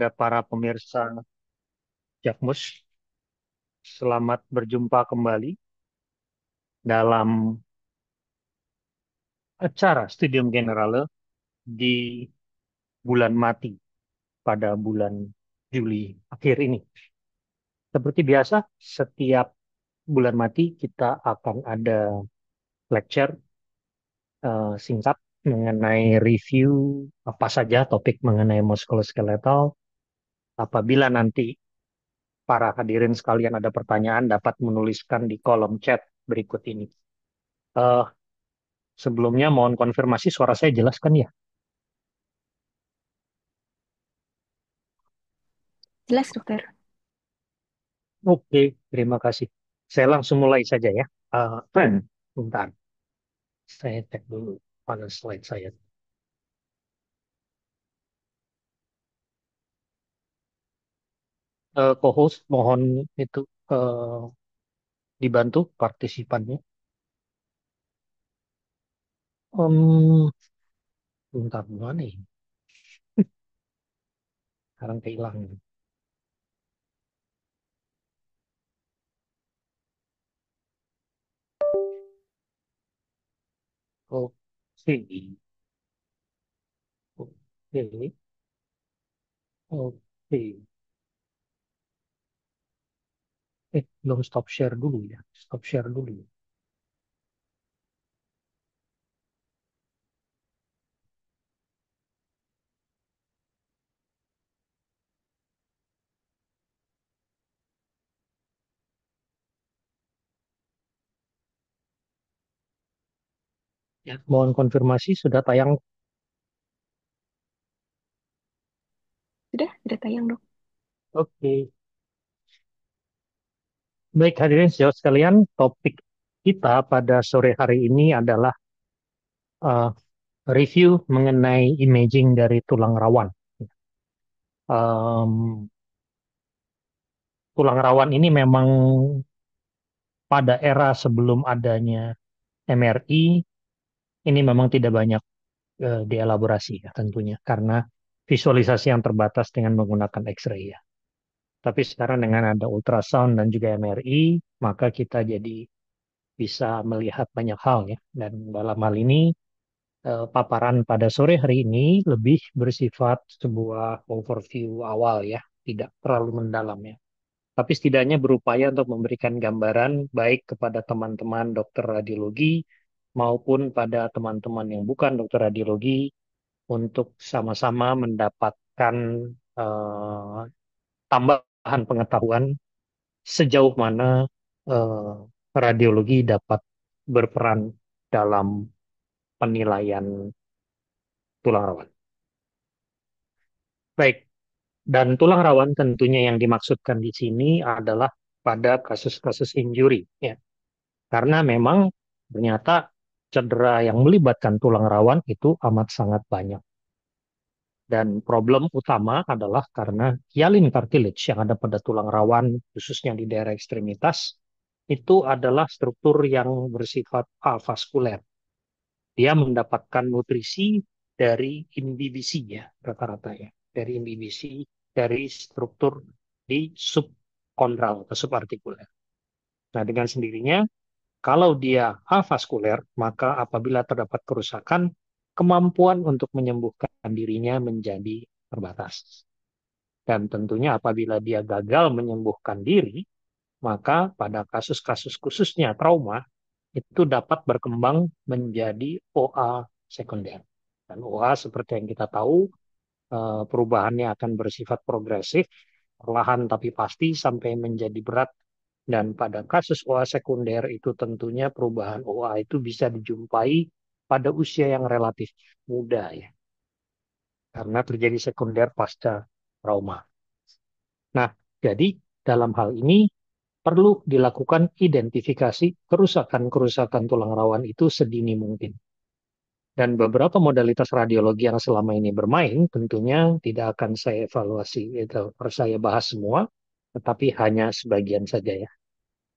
kepada para pemirsa Jakmus. Selamat berjumpa kembali dalam acara Studium Generale di bulan mati pada bulan Juli akhir ini. Seperti biasa, setiap bulan mati kita akan ada lecture singkat mengenai review apa saja topik mengenai musculoskeletal. Apabila nanti para hadirin sekalian ada pertanyaan, dapat menuliskan di kolom chat berikut ini. Eh, Sebelumnya mohon konfirmasi suara saya jelas kan ya? Jelas, dokter. Oke, terima kasih. Saya langsung mulai saja ya. Bentar, saya cek dulu mana slide saya. Co-host mohon itu dibantu partisipannya. Bentar, mana ya? Sekarang kehilangan. Oke, oke, oke. Belum stop share dulu ya. Stop share dulu ya. Ya, mohon konfirmasi sudah tayang. Sudah tayang, dok. Oke. Baik hadirin sejauh sekalian, topik kita pada sore hari ini adalah uh, review mengenai imaging dari tulang rawan. Um, Tulang rawan ini memang pada era sebelum adanya MRI, ini memang tidak banyak dielaborasi ya tentunya, karena visualisasi yang terbatas dengan menggunakan X-ray ya. Tapi sekarang dengan ada ultrasound dan juga MRI, maka kita jadi bisa melihat banyak hal ya. Dan dalam hal ini paparan pada sore hari ini lebih bersifat sebuah overview awal ya, tidak terlalu mendalam ya. Tapi setidaknya berupaya untuk memberikan gambaran baik kepada teman-teman dokter radiologi maupun pada teman-teman yang bukan dokter radiologi untuk sama-sama mendapatkan eh, tambahan pengetahuan sejauh mana eh, radiologi dapat berperan dalam penilaian tulang rawan. Baik, dan tulang rawan tentunya yang dimaksudkan di sini adalah pada kasus-kasus injury, ya. Karena memang ternyata cedera yang melibatkan tulang rawan itu amat sangat banyak. Dan problem utama adalah karena hyalin cartilage yang ada pada tulang rawan, khususnya di daerah ekstremitas, itu adalah struktur yang bersifat avaskuler. Dia mendapatkan nutrisi dari imbibisi ya, rata-rata ya. Dari imbibisi, dari struktur di subkondral atau subartikuler. Nah, dengan sendirinya, kalau dia avaskuler, maka apabila terdapat kerusakan, kemampuan untuk menyembuhkan dirinya menjadi terbatas. Dan tentunya apabila dia gagal menyembuhkan diri, maka pada kasus-kasus khususnya trauma, itu dapat berkembang menjadi OA sekunder. Dan OA seperti yang kita tahu, perubahannya akan bersifat progresif, perlahan tapi pasti sampai menjadi berat. Dan pada kasus OA sekunder itu tentunya perubahan OA itu bisa dijumpai pada usia yang relatif muda ya, karena terjadi sekunder pasca trauma. Nah, jadi dalam hal ini perlu dilakukan identifikasi kerusakan-kerusakan tulang rawan itu sedini mungkin. Dan beberapa modalitas radiologi yang selama ini bermain tentunya tidak akan saya evaluasi, itu saya bahas semua, tetapi hanya sebagian saja ya,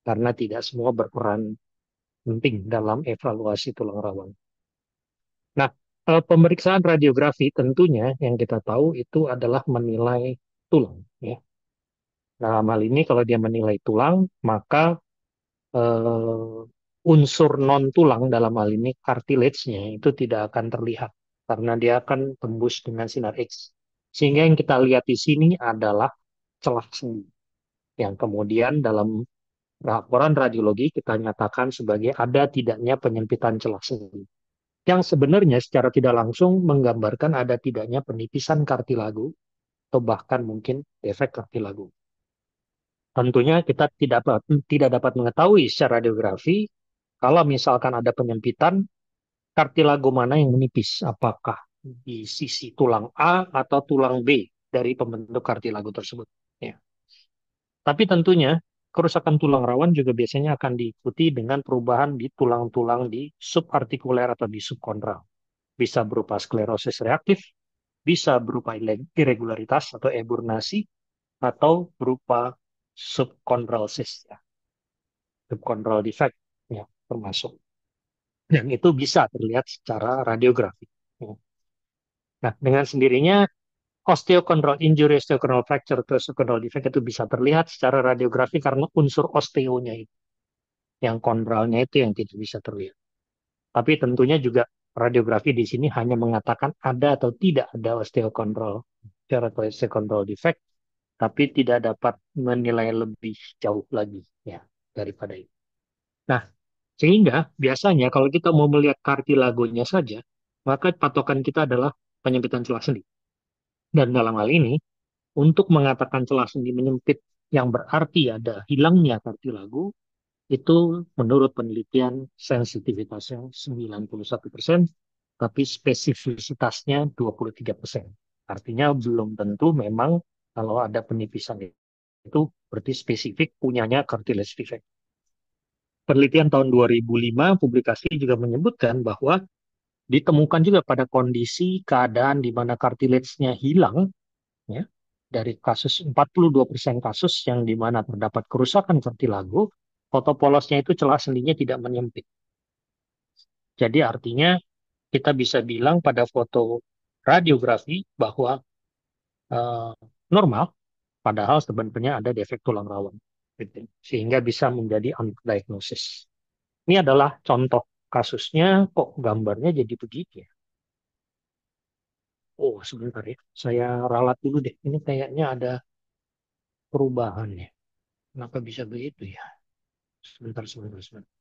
karena tidak semua berperan penting dalam evaluasi tulang rawan. Nah, pemeriksaan radiografi tentunya yang kita tahu itu adalah menilai tulang. Ya. Dalam hal ini kalau dia menilai tulang, maka unsur non tulang dalam hal ini cartilage-nya itu tidak akan terlihat karena dia akan tembus dengan sinar X. Sehingga yang kita lihat di sini adalah celah sendi yang kemudian dalam laporan radiologi kita nyatakan sebagai ada tidaknya penyempitan celah sendi. Yang sebenarnya secara tidak langsung menggambarkan ada tidaknya penipisan kartilago atau bahkan mungkin defek kartilago. Tentunya kita tidak dapat mengetahui secara radiografi kalau misalkan ada penyempitan kartilago mana yang menipis, apakah di sisi tulang A atau tulang B dari pembentuk kartilago tersebut. Ya. Tapi tentunya kerusakan tulang rawan juga biasanya akan diikuti dengan perubahan di tulang-tulang di subartikuler atau di subkondral. Bisa berupa sklerosis reaktif, bisa berupa irregularitas atau eburnasi, atau berupa subchondral cyst, ya, subchondral defect, ya, termasuk. Dan itu bisa terlihat secara radiografi. Ya. Nah, dengan sendirinya osteochondral injury, osteochondral fracture, atau osteochondral defect itu bisa terlihat secara radiografi karena unsur osteonya itu, yang kondralnya itu yang tidak bisa terlihat. Tapi tentunya juga radiografi di sini hanya mengatakan ada atau tidak ada osteochondral atau osteochondral defect, tapi tidak dapat menilai lebih jauh lagi ya daripada itu. Nah, sehingga biasanya kalau kita mau melihat kartilagonya saja, maka patokan kita adalah penyempitan celah sendi. Dan dalam hal ini, untuk mengatakan celah sendi menyempit yang berarti ada hilangnya kartilago, itu menurut penelitian sensitivitasnya 91%, tapi spesifisitasnya 23%. Artinya belum tentu memang kalau ada penipisan itu berarti spesifik punyanya cartilage defect. Penelitian tahun 2005 publikasi juga menyebutkan bahwa ditemukan juga pada kondisi keadaan di mana cartilage-nya hilang, ya, dari kasus 42% kasus yang di mana terdapat kerusakan kartilago, foto polosnya itu celah sendinya tidak menyempit. Jadi artinya kita bisa bilang pada foto radiografi bahwa eh, normal, padahal sebenarnya ada defek tulang rawan. Gitu. Sehingga bisa menjadi undiagnosis. Ini adalah contoh kasusnya, kok gambarnya jadi begitu ya? Oh, sebentar ya. Saya ralat dulu deh. Ini kayaknya ada perubahan ya. Kenapa bisa begitu ya? Sebentar, sebentar, sebentar.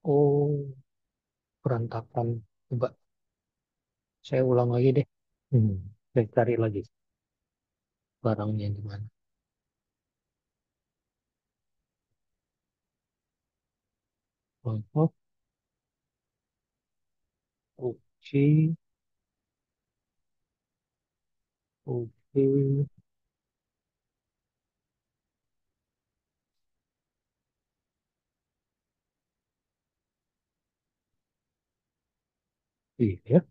Oh, berantakan. Coba saya ulang lagi deh. Saya cari lagi barangnya di mana. Oh, oke, oke. Iya,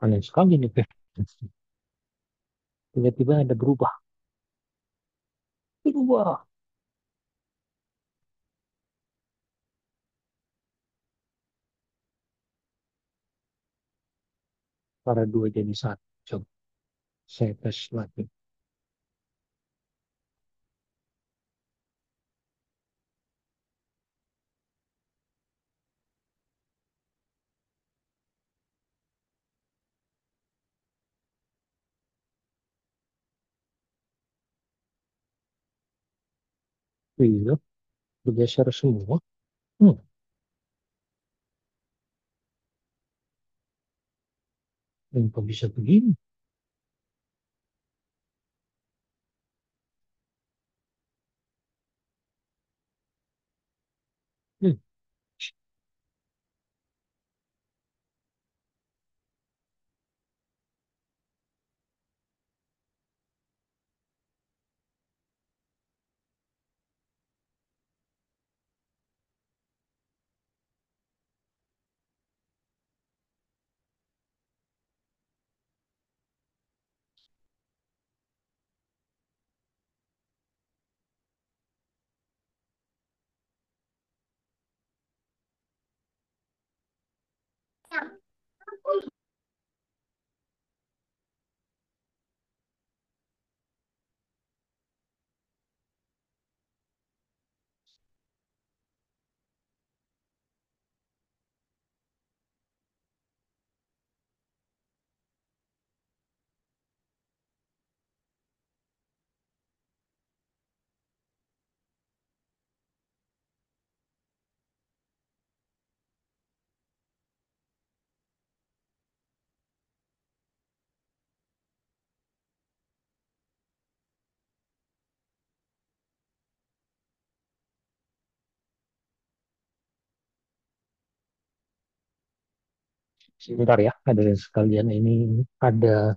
aneh sekali nih, Pe. Tiba-tiba ada berubah. Berubah. Para dua jadi satu. Coba saya tes lagi. Iya, bergeser semua. Hmm, kok bisa begini? Hmm, Sebentar ya, ada sekalian ini ada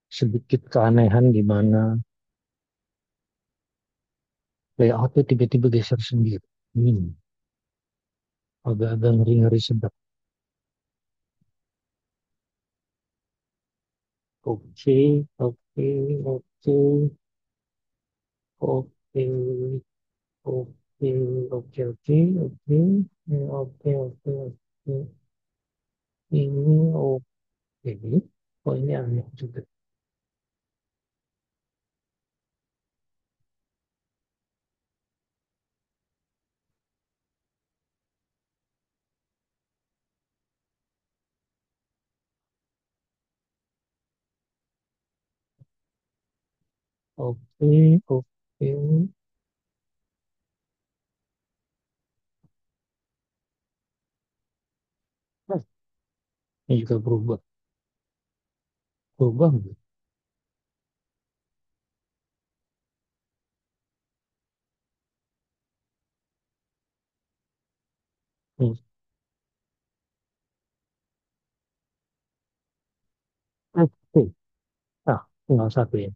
sedikit keanehan di mana layoutnya tiba-tiba geser sendiri. Agak-agak ngeri-ngeri sedap. Oke, oke, oke, oke, oke, oke, oke, oke, oke, oke, oke. Ini oke. Oh ini aneh juga. Oke, oke. Nah, ini juga berubah. Berubah nggak? Hmm. Oke. Nah, tinggal satu ya.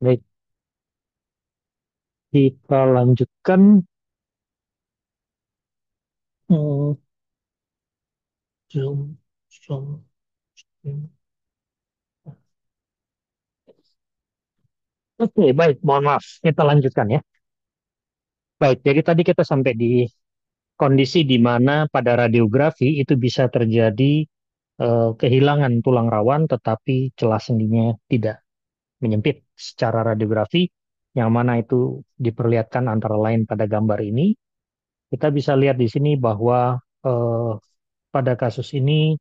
Baik, kita lanjutkan. Hmm, zoom, zoom, zoom. Oke, baik. Mohon maaf. Kita lanjutkan ya. Baik, jadi tadi kita sampai di kondisi di mana pada radiografi itu bisa terjadi kehilangan tulang rawan tetapi celah sendinya tidak menyempit secara radiografi, yang mana itu diperlihatkan antara lain pada gambar ini. Kita bisa lihat di sini bahwa pada kasus ini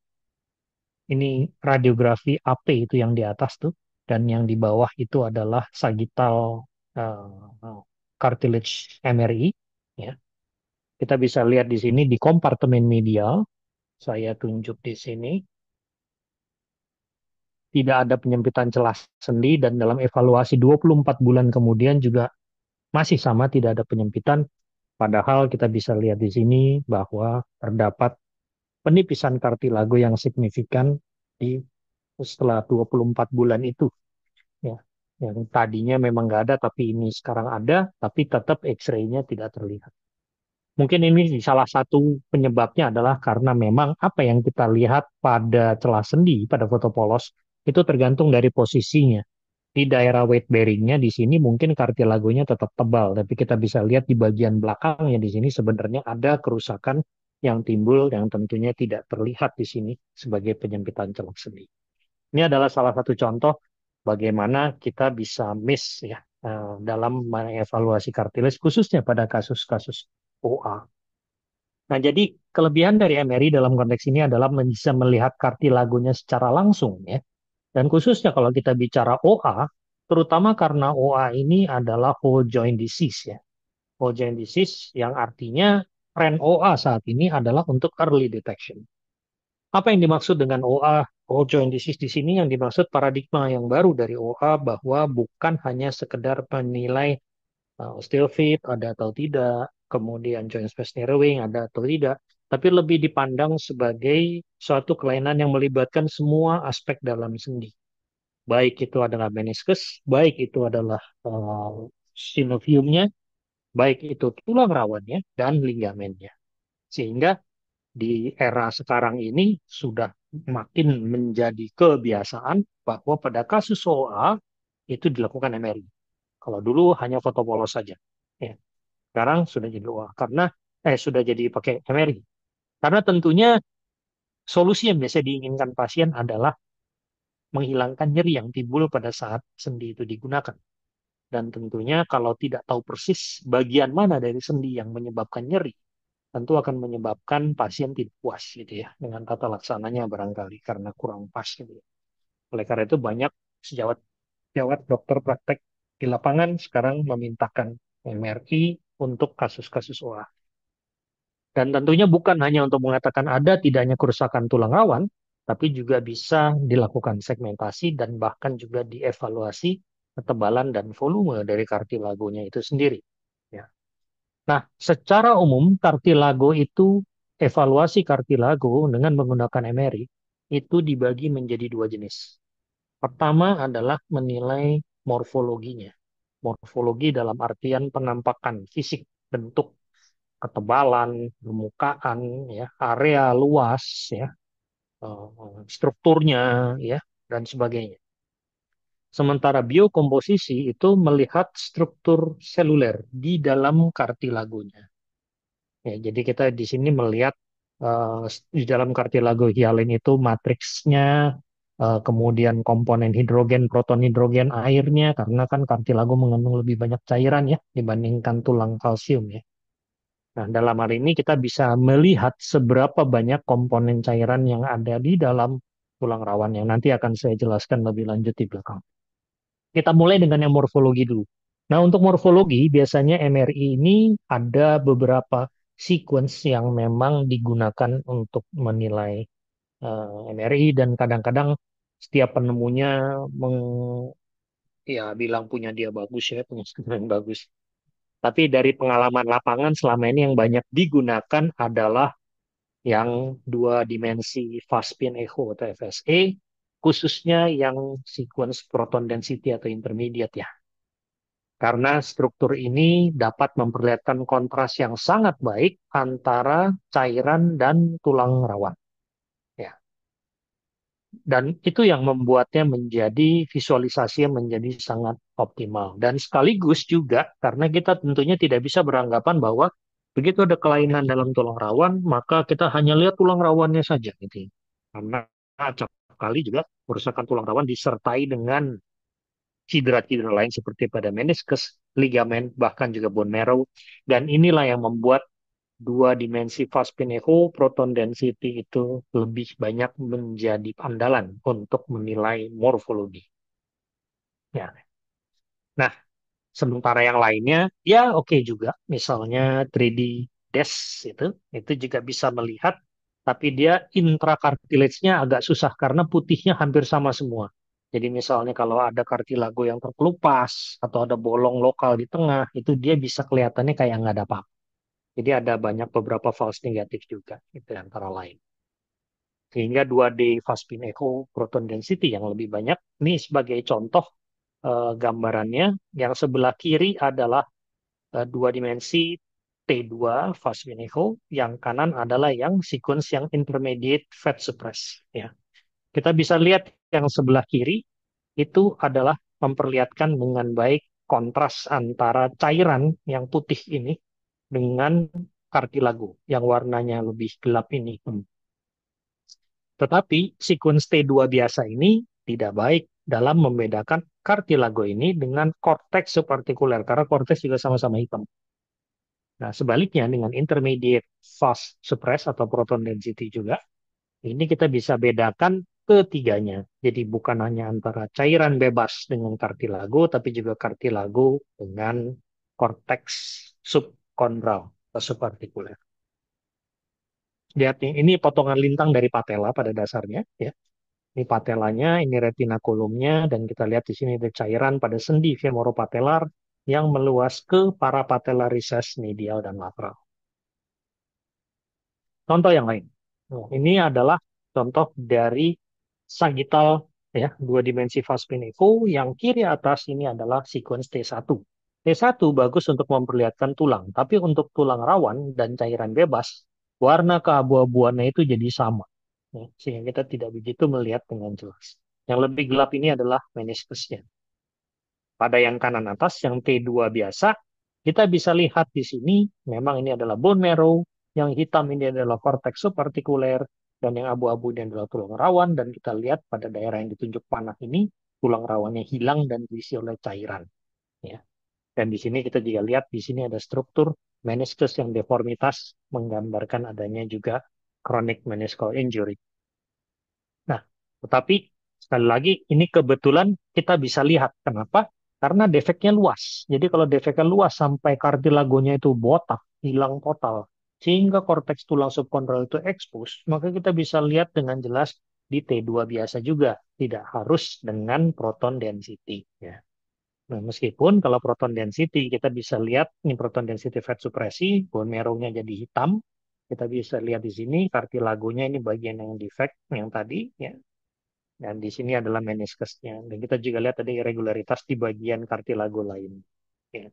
radiografi AP itu yang di atas tuh, dan yang di bawah itu adalah sagittal cartilage MRI. Ya. Kita bisa lihat di sini di kompartemen medial, saya tunjuk di sini, tidak ada penyempitan celah sendi dan dalam evaluasi 24 bulan kemudian juga masih sama, tidak ada penyempitan. Padahal kita bisa lihat di sini bahwa terdapat penipisan kartilago yang signifikan di setelah 24 bulan itu. Ya. Yang tadinya memang nggak ada, tapi ini sekarang ada, tapi tetap X-ray-nya tidak terlihat. Mungkin ini salah satu penyebabnya adalah karena memang apa yang kita lihat pada celah sendi, pada foto polos, itu tergantung dari posisinya. Di daerah weight bearingnya di sini mungkin kartilagonya tetap tebal, tapi kita bisa lihat di bagian belakangnya di sini sebenarnya ada kerusakan yang timbul yang tentunya tidak terlihat di sini sebagai penyempitan celah sendi. Ini adalah salah satu contoh bagaimana kita bisa miss ya dalam mengevaluasi kartilis khususnya pada kasus-kasus OA. Nah, jadi kelebihan dari MRI dalam konteks ini adalah bisa melihat kartilagonya secara langsung ya. Dan khususnya kalau kita bicara OA, terutama karena OA ini adalah whole joint disease ya. Whole joint disease yang artinya tren OA saat ini adalah untuk early detection. Apa yang dimaksud dengan OA, whole joint disease di sini? Yang dimaksud paradigma yang baru dari OA bahwa bukan hanya sekedar menilai osteofit ada atau tidak, kemudian joint space narrowing ada atau tidak, tapi lebih dipandang sebagai suatu kelainan yang melibatkan semua aspek dalam sendi. Baik itu adalah meniskus, baik itu adalah synoviumnya, baik itu tulang rawannya dan ligamennya. Sehingga di era sekarang ini sudah makin menjadi kebiasaan bahwa pada kasus OA itu dilakukan MRI. Kalau dulu hanya foto polos saja. Ya, sekarang sudah jadi OA karena sudah jadi pakai MRI. Karena tentunya solusi yang biasa diinginkan pasien adalah menghilangkan nyeri yang timbul pada saat sendi itu digunakan. Dan tentunya kalau tidak tahu persis bagian mana dari sendi yang menyebabkan nyeri, tentu akan menyebabkan pasien tidak puas gitu ya dengan tata laksananya barangkali karena kurang pas gitu ya. Oleh karena itu banyak sejawat sejawat dokter praktek di lapangan sekarang memintakan MRI untuk kasus-kasus OA. Dan tentunya bukan hanya untuk mengatakan ada tidaknya kerusakan tulang rawan, tapi juga bisa dilakukan segmentasi dan bahkan juga dievaluasi ketebalan dan volume dari kartilagonya itu sendiri. Ya. Nah, secara umum kartilago itu evaluasi kartilago dengan menggunakan MRI itu dibagi menjadi dua jenis. Pertama adalah menilai morfologinya. Morfologi dalam artian penampakan fisik, bentuk, ketebalan, permukaan, ya, area luas, ya, strukturnya, ya, dan sebagainya. Sementara biokomposisi itu melihat struktur seluler di dalam kartilagonya. Ya, jadi kita di sini melihat di dalam kartilago hialin itu matriksnya, kemudian komponen hidrogen, proton hidrogen, airnya, karena kan kartilago mengandung lebih banyak cairan ya dibandingkan tulang kalsium ya. Nah, dalam hal ini kita bisa melihat seberapa banyak komponen cairan yang ada di dalam tulang rawan yang nanti akan saya jelaskan lebih lanjut di belakang. Kita mulai dengan yang morfologi dulu. Nah, untuk morfologi biasanya MRI ini ada beberapa sequence yang memang digunakan untuk menilai MRI dan kadang-kadang setiap penemunya ya bilang punya dia bagus ya, punya skill yang bagus. Tapi dari pengalaman lapangan selama ini yang banyak digunakan adalah yang dua dimensi fast spin echo atau FSE, khususnya yang sequence proton density atau intermediate ya. Karena struktur ini dapat memperlihatkan kontras yang sangat baik antara cairan dan tulang rawan. Ya. Dan itu yang membuatnya menjadi visualisasinya menjadi sangat optimal. Dan sekaligus juga karena kita tentunya tidak bisa beranggapan bahwa begitu ada kelainan dalam tulang rawan, maka kita hanya lihat tulang rawannya saja gitu. Karena acap kali juga kerusakan tulang rawan disertai dengan cedera-cedera lain seperti pada meniskus, ligamen, bahkan juga bone marrow. Dan inilah yang membuat dua dimensi fast spin echo proton density itu lebih banyak menjadi andalan untuk menilai morfologi. Ya. Nah, sementara yang lainnya ya oke juga. Misalnya 3D DES itu juga bisa melihat, tapi dia intracartilage-nya agak susah karena putihnya hampir sama semua. Jadi misalnya kalau ada kartilago yang terkelupas atau ada bolong lokal di tengah, itu dia bisa kelihatannya kayak nggak ada apa-apa. Jadi ada banyak beberapa false negatif juga, itu antara lain. Sehingga 2D fast spin echo proton density yang lebih banyak. Ini sebagai contoh gambarannya, yang sebelah kiri adalah dua dimensi T2 fast spin echo, yang kanan adalah yang sequence yang intermediate fat suppress. Ya. Kita bisa lihat yang sebelah kiri itu adalah memperlihatkan dengan baik kontras antara cairan yang putih ini dengan kartilago yang warnanya lebih gelap ini. Tetapi sequence T2 biasa ini tidak baik dalam membedakan kartilago ini dengan korteks subartikuler karena korteks juga sama-sama hitam. Nah, sebaliknya dengan intermediate fast suppress atau proton density juga, ini kita bisa bedakan ketiganya. Jadi bukan hanya antara cairan bebas dengan kartilago, tapi juga kartilago dengan korteks subkondral atau subartikuler. Lihat nih, ini potongan lintang dari patella pada dasarnya, ya. Ini patelanya, ini retina kolumnya, dan kita lihat di sini ada cairan pada sendi femoropatelar yang meluas ke parapatellar recess medial dan lateral. Contoh yang lain. Nah, ini adalah contoh dari sagittal ya, dua dimensi fast spin echo. Yang kiri atas ini adalah sequence T1. T1 bagus untuk memperlihatkan tulang, tapi untuk tulang rawan dan cairan bebas, warna keabu-abuannya itu jadi sama. Ya, sehingga kita tidak begitu melihat dengan jelas. Yang lebih gelap ini adalah meniskusnya. Pada yang kanan atas, yang T2 biasa, kita bisa lihat di sini, memang ini adalah bone marrow, yang hitam ini adalah korteks subartikuler, dan yang abu-abu ini adalah tulang rawan, dan kita lihat pada daerah yang ditunjuk panah ini, tulang rawannya hilang dan diisi oleh cairan. Ya. Dan di sini kita juga lihat, di sini ada struktur meniscus yang deformitas, menggambarkan adanya juga chronic meniscal injury. Nah, tetapi sekali lagi ini kebetulan kita bisa lihat kenapa? Karena defeknya luas. Jadi kalau defeknya luas sampai kartilagonya itu botak, hilang total, sehingga korteks tulang subkondral itu expose, maka kita bisa lihat dengan jelas di T2 biasa juga, tidak harus dengan proton density. Ya. Nah, meskipun kalau proton density kita bisa lihat ini proton density fat supresi, bone marrow-nya jadi hitam. Kita bisa lihat di sini kartilagonya ini bagian yang defect yang tadi ya. Dan di sini adalah meniskusnya. Dan kita juga lihat ada irregularitas di bagian kartilago lain. Ya.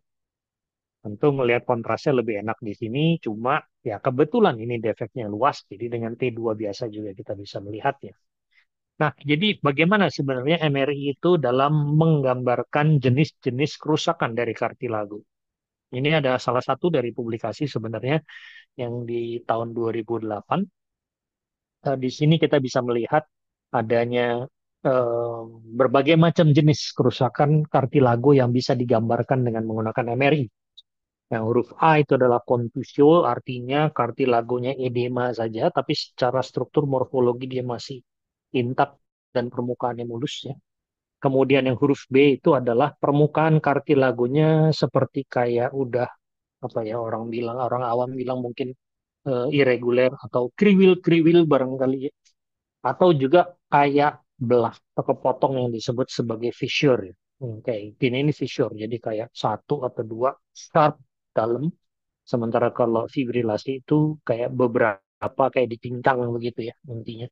Tentu melihat kontrasnya lebih enak di sini, cuma ya kebetulan ini defeknya luas, jadi dengan T2 biasa juga kita bisa melihatnya. Nah, jadi bagaimana sebenarnya MRI itu dalam menggambarkan jenis-jenis kerusakan dari kartilago? Ini ada salah satu dari publikasi sebenarnya yang di tahun 2008. Di sini kita bisa melihat adanya eh, berbagai macam jenis kerusakan kartilago yang bisa digambarkan dengan menggunakan MRI. Yang huruf A itu adalah contusiol, artinya kartilagonya edema saja, tapi secara struktur morfologi dia masih intak dan permukaannya mulus ya. Kemudian yang huruf B itu adalah permukaan kartilagonya seperti kayak udah apa ya orang awam bilang mungkin irregular atau kriwil-kriwil barangkali ya. Atau juga kayak belah atau kepotong yang disebut sebagai fissure ya. Kayak ini fissure jadi kayak satu atau dua sharp dalam, sementara kalau fibrilasi itu kayak beberapa kayak ditincang begitu ya intinya.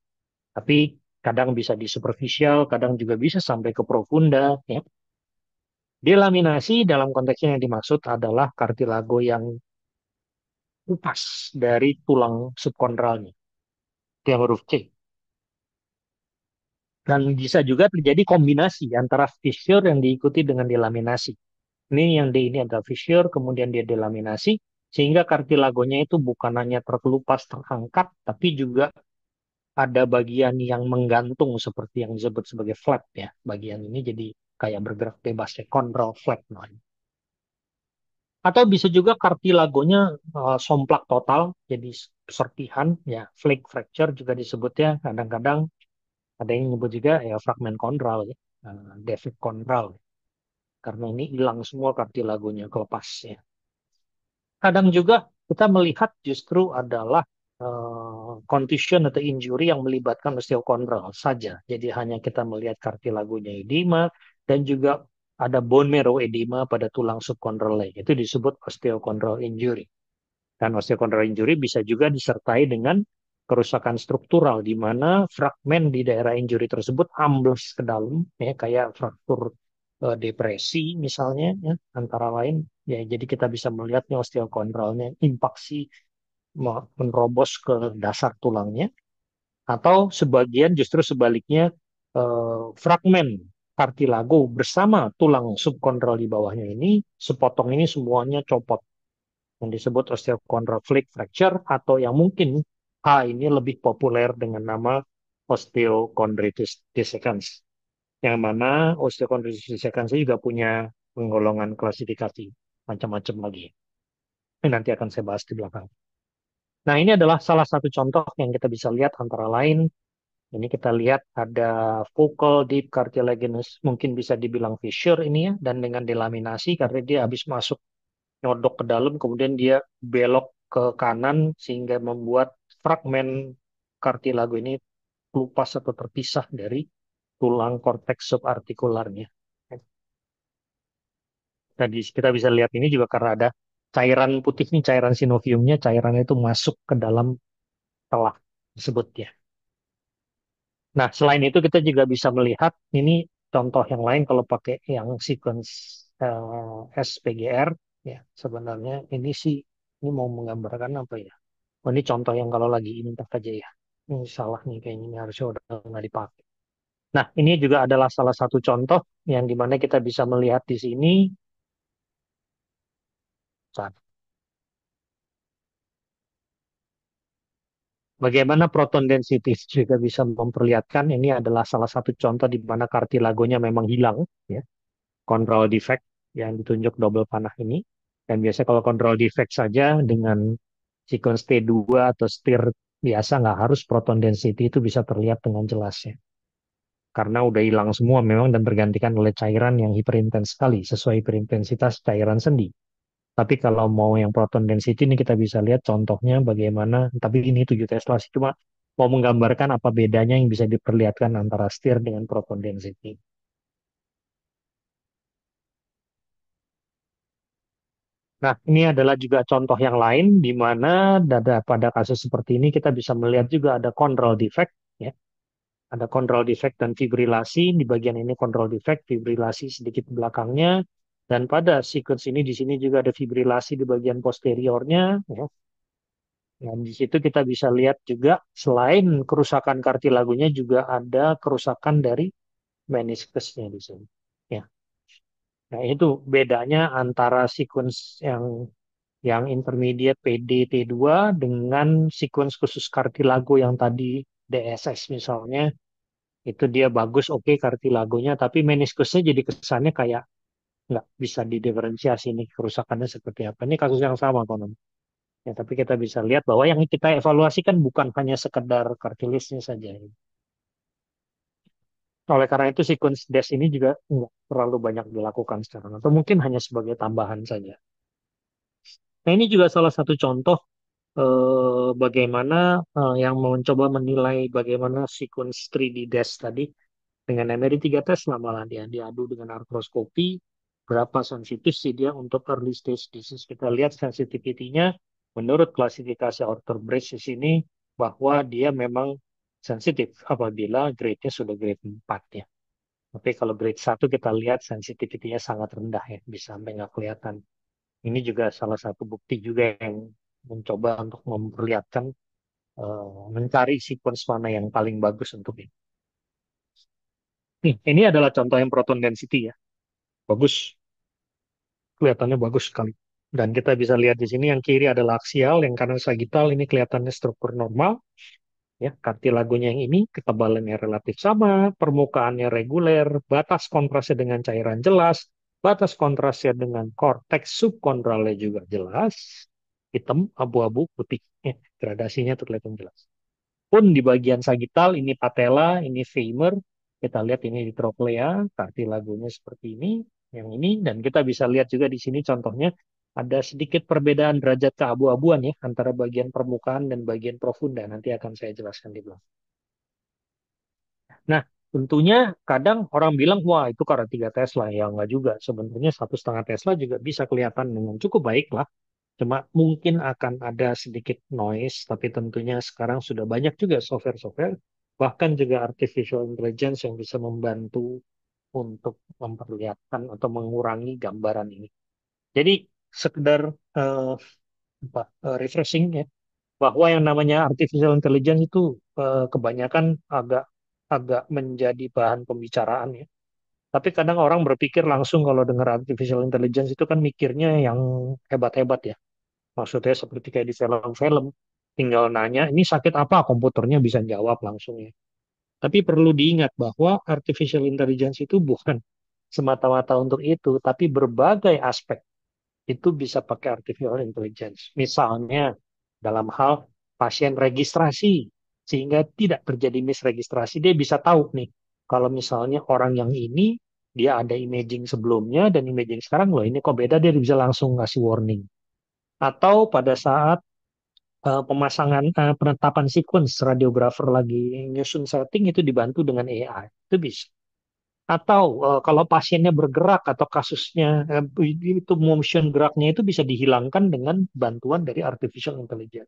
Tapi kadang bisa di superficial, kadang juga bisa sampai ke profunda ya. Delaminasi dalam konteksnya yang dimaksud adalah kartilago yang lepas dari tulang subkondralnya, itu yang huruf C. Dan bisa juga terjadi kombinasi antara fissure yang diikuti dengan delaminasi. Ini yang D ini adalah fissure, kemudian dia delaminasi, sehingga kartilagonya itu bukan hanya terkelupas, terangkat, tapi juga ada bagian yang menggantung seperti yang disebut sebagai flap ya. Bagian ini jadi kayak bergerak bebas ya, chondral flap namanya. Atau bisa juga kartilagonya somplak total, jadi serpihan ya, flake fracture juga disebutnya. Kadang-kadang ada yang menyebut juga ya fragmen kondral ya, defect kondral. Karena ini hilang semua kartilagonya kelepas ya. Kadang juga kita melihat justru adalah contusion atau injury yang melibatkan osteokondral saja. Jadi hanya kita melihat kartilagonya edema dan juga ada bone marrow edema pada tulang subkondral lain. Itu disebut osteokondral injury. Dan osteokondral injury bisa juga disertai dengan kerusakan struktural di mana fragmen di daerah injury tersebut ambles ke dalam ya kayak fraktur depresi misalnya ya, antara lain ya jadi kita bisa melihatnya osteokondralnya impaksi menerobos ke dasar tulangnya atau sebagian justru sebaliknya fragmen kartilago bersama tulang subkondral di bawahnya ini sepotong ini semuanya copot yang disebut osteochondral flake fracture atau yang mungkin H ini lebih populer dengan nama osteochondritis dissecans. Yang mana osteochondritis dissecans juga punya penggolongan klasifikasi macam-macam lagi. Ini nanti akan saya bahas di belakang. Nah, ini adalah salah satu contoh yang kita bisa lihat antara lain. Ini kita lihat ada focal deep cartilaginous, mungkin bisa dibilang fissure ini ya, dan dengan delaminasi karena dia habis masuk nyodok ke dalam, kemudian dia belok ke kanan sehingga membuat fragmen kartilago ini lepas atau terpisah dari tulang korteks subartikularnya. Tadi kita bisa lihat ini juga karena ada cairan putih nih, cairan sinoviumnya, cairannya itu masuk ke dalam telah tersebut ya. Nah, selain itu kita juga bisa melihat ini contoh yang lain kalau pakai yang sequence SPGR ya sebenarnya ini sih ini mau menggambarkan apa ya? Oh, ini contoh yang kalau lagi ini tak aja ya. Ini salah nih kayaknya ini harusnya udah nggak dipakai. Nah, ini juga adalah salah satu contoh yang dimana kita bisa melihat di sini. Bagaimana proton density juga bisa memperlihatkan ini adalah salah satu contoh di mana kartilagonya memang hilang, ya, control defect yang ditunjuk double panah ini. Dan biasanya kalau control defect saja dengan sequence T2 atau stir biasa nggak harus proton density itu bisa terlihat dengan jelas ya. Karena udah hilang semua memang dan tergantikan oleh cairan yang hiperintens sekali sesuai hiperintensitas cairan sendi. Tapi kalau mau yang proton density ini kita bisa lihat contohnya bagaimana, tapi ini 7 Tesla sih, cuma mau menggambarkan apa bedanya yang bisa diperlihatkan antara stir dengan proton density. Nah, ini adalah juga contoh yang lain di mana pada kasus seperti ini kita bisa melihat juga ada control defect, ya. Ada control defect dan fibrilasi di bagian ini control defect, fibrilasi sedikit belakangnya, dan pada sequence ini di sini juga ada fibrilasi di bagian posteriornya, ya. Dan di situ kita bisa lihat juga selain kerusakan kartilagonya juga ada kerusakan dari meniskusnya di sini. Ya. Nah, itu bedanya antara sequence yang intermediate PD-T2 dengan sequence khusus kartilago yang tadi DSS misalnya, itu dia bagus oke kartilagonya, tapi meniskusnya jadi kesannya kayak nggak bisa didiferensiasi ini kerusakannya seperti apa. Ini kasus yang sama, konon. Ya, tapi kita bisa lihat bahwa yang kita evaluasi kan bukan hanya sekedar kartilisnya saja. Oleh karena itu, sequence DES ini juga nggak terlalu banyak dilakukan sekarang, atau mungkin hanya sebagai tambahan saja. Nah, ini juga salah satu contoh bagaimana yang mencoba menilai bagaimana sequence 3D DES tadi dengan MRI 3 tes malah dia diadu dengan artroskopi, berapa sensitif sih dia untuk early stage disease. Kita lihat sensitivity-nya menurut klasifikasi Arthur Bridge di sini bahwa dia memang sensitif apabila grade-nya sudah grade 4 ya. Tapi kalau grade 1 kita lihat sensitivity-nya sangat rendah ya, bisa sampai nggak kelihatan. Ini juga salah satu bukti juga yang mencoba untuk memperlihatkan, mencari sequence mana yang paling bagus untuk ini. Nih, ini adalah contoh yang proton density ya. Bagus, kelihatannya bagus sekali. Dan kita bisa lihat di sini yang kiri adalah aksial, yang kanan sagittal, ini kelihatannya struktur normal. Ya, kartilagonya yang ini ketebalannya relatif sama, permukaannya reguler, batas kontrasnya dengan cairan jelas, batas kontrasnya dengan korteks subkontralnya juga jelas, hitam, abu-abu, putih. Gradasinya terlihat jelas. Pun di bagian sagital ini patella, ini femur, kita lihat ini di troklea, kartilagonya seperti ini, yang ini, dan kita bisa lihat juga di sini contohnya ada sedikit perbedaan derajat keabu-abuan ya antara bagian permukaan dan bagian profunda. Nanti akan saya jelaskan di belakang. Nah, tentunya kadang orang bilang, wah itu karena 3 Tesla. Ya enggak juga. Sebenarnya 1,5 Tesla juga bisa kelihatan dengan cukup baik lah. Cuma mungkin akan ada sedikit noise, tapi tentunya sekarang sudah banyak juga software-software, bahkan juga artificial intelligence yang bisa membantu untuk memperlihatkan atau mengurangi gambaran ini. Jadi sekedar eh, refreshing ya, bahwa yang namanya artificial intelligence itu kebanyakan agak agak menjadi bahan pembicaraan ya. Tapi kadang orang berpikir langsung kalau dengar artificial intelligence itu kan mikirnya yang hebat-hebat ya. Maksudnya seperti kayak di film-film, tinggal nanya, ini sakit apa, komputernya bisa jawab langsung ya. Tapi perlu diingat bahwa artificial intelligence itu bukan semata-mata untuk itu, tapi berbagai aspek itu bisa pakai artificial intelligence. Misalnya dalam hal pasien registrasi, sehingga tidak terjadi misregistrasi, dia bisa tahu nih, kalau misalnya orang yang ini, dia ada imaging sebelumnya dan imaging sekarang, loh ini kok beda, dia bisa langsung ngasih warning. Atau pada saat pemasangan penetapan sequence radiografer lagi nyusun setting itu dibantu dengan AI itu bisa. Atau kalau pasiennya bergerak atau kasusnya itu motion geraknya itu bisa dihilangkan dengan bantuan dari artificial intelligence.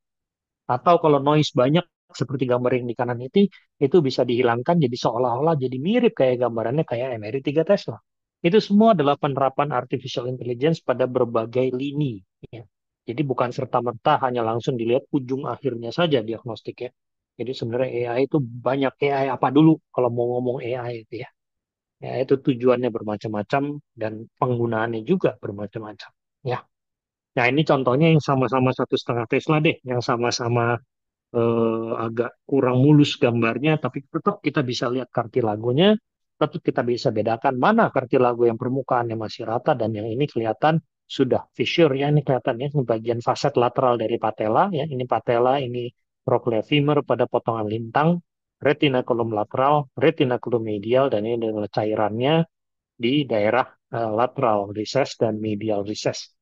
Atau kalau noise banyak seperti gambar yang di kanan itu bisa dihilangkan jadi seolah-olah jadi mirip kayak gambarannya kayak MRI 3 Tesla. Itu semua adalah penerapan artificial intelligence pada berbagai lini. Ya. Jadi bukan serta-merta hanya langsung dilihat ujung akhirnya saja diagnostiknya. Jadi sebenarnya AI itu banyak AI apa dulu kalau mau ngomong AI itu ya. Ya itu tujuannya bermacam-macam dan penggunaannya juga bermacam-macam. Ya. Nah ini contohnya yang sama-sama 1,5 Tesla deh, yang sama-sama agak kurang mulus gambarnya, tapi tetap kita bisa lihat kartilagonya, tetap kita bisa bedakan mana kartilago yang permukaannya masih rata dan yang ini kelihatan sudah fissure ya, ini kelihatannya ini bagian faset lateral dari patella ya, ini patella, ini trochlea femur pada potongan lintang, retinaculum lateral, retinaculum medial, dan ini adalah cairannya di daerah lateral recess dan medial recess.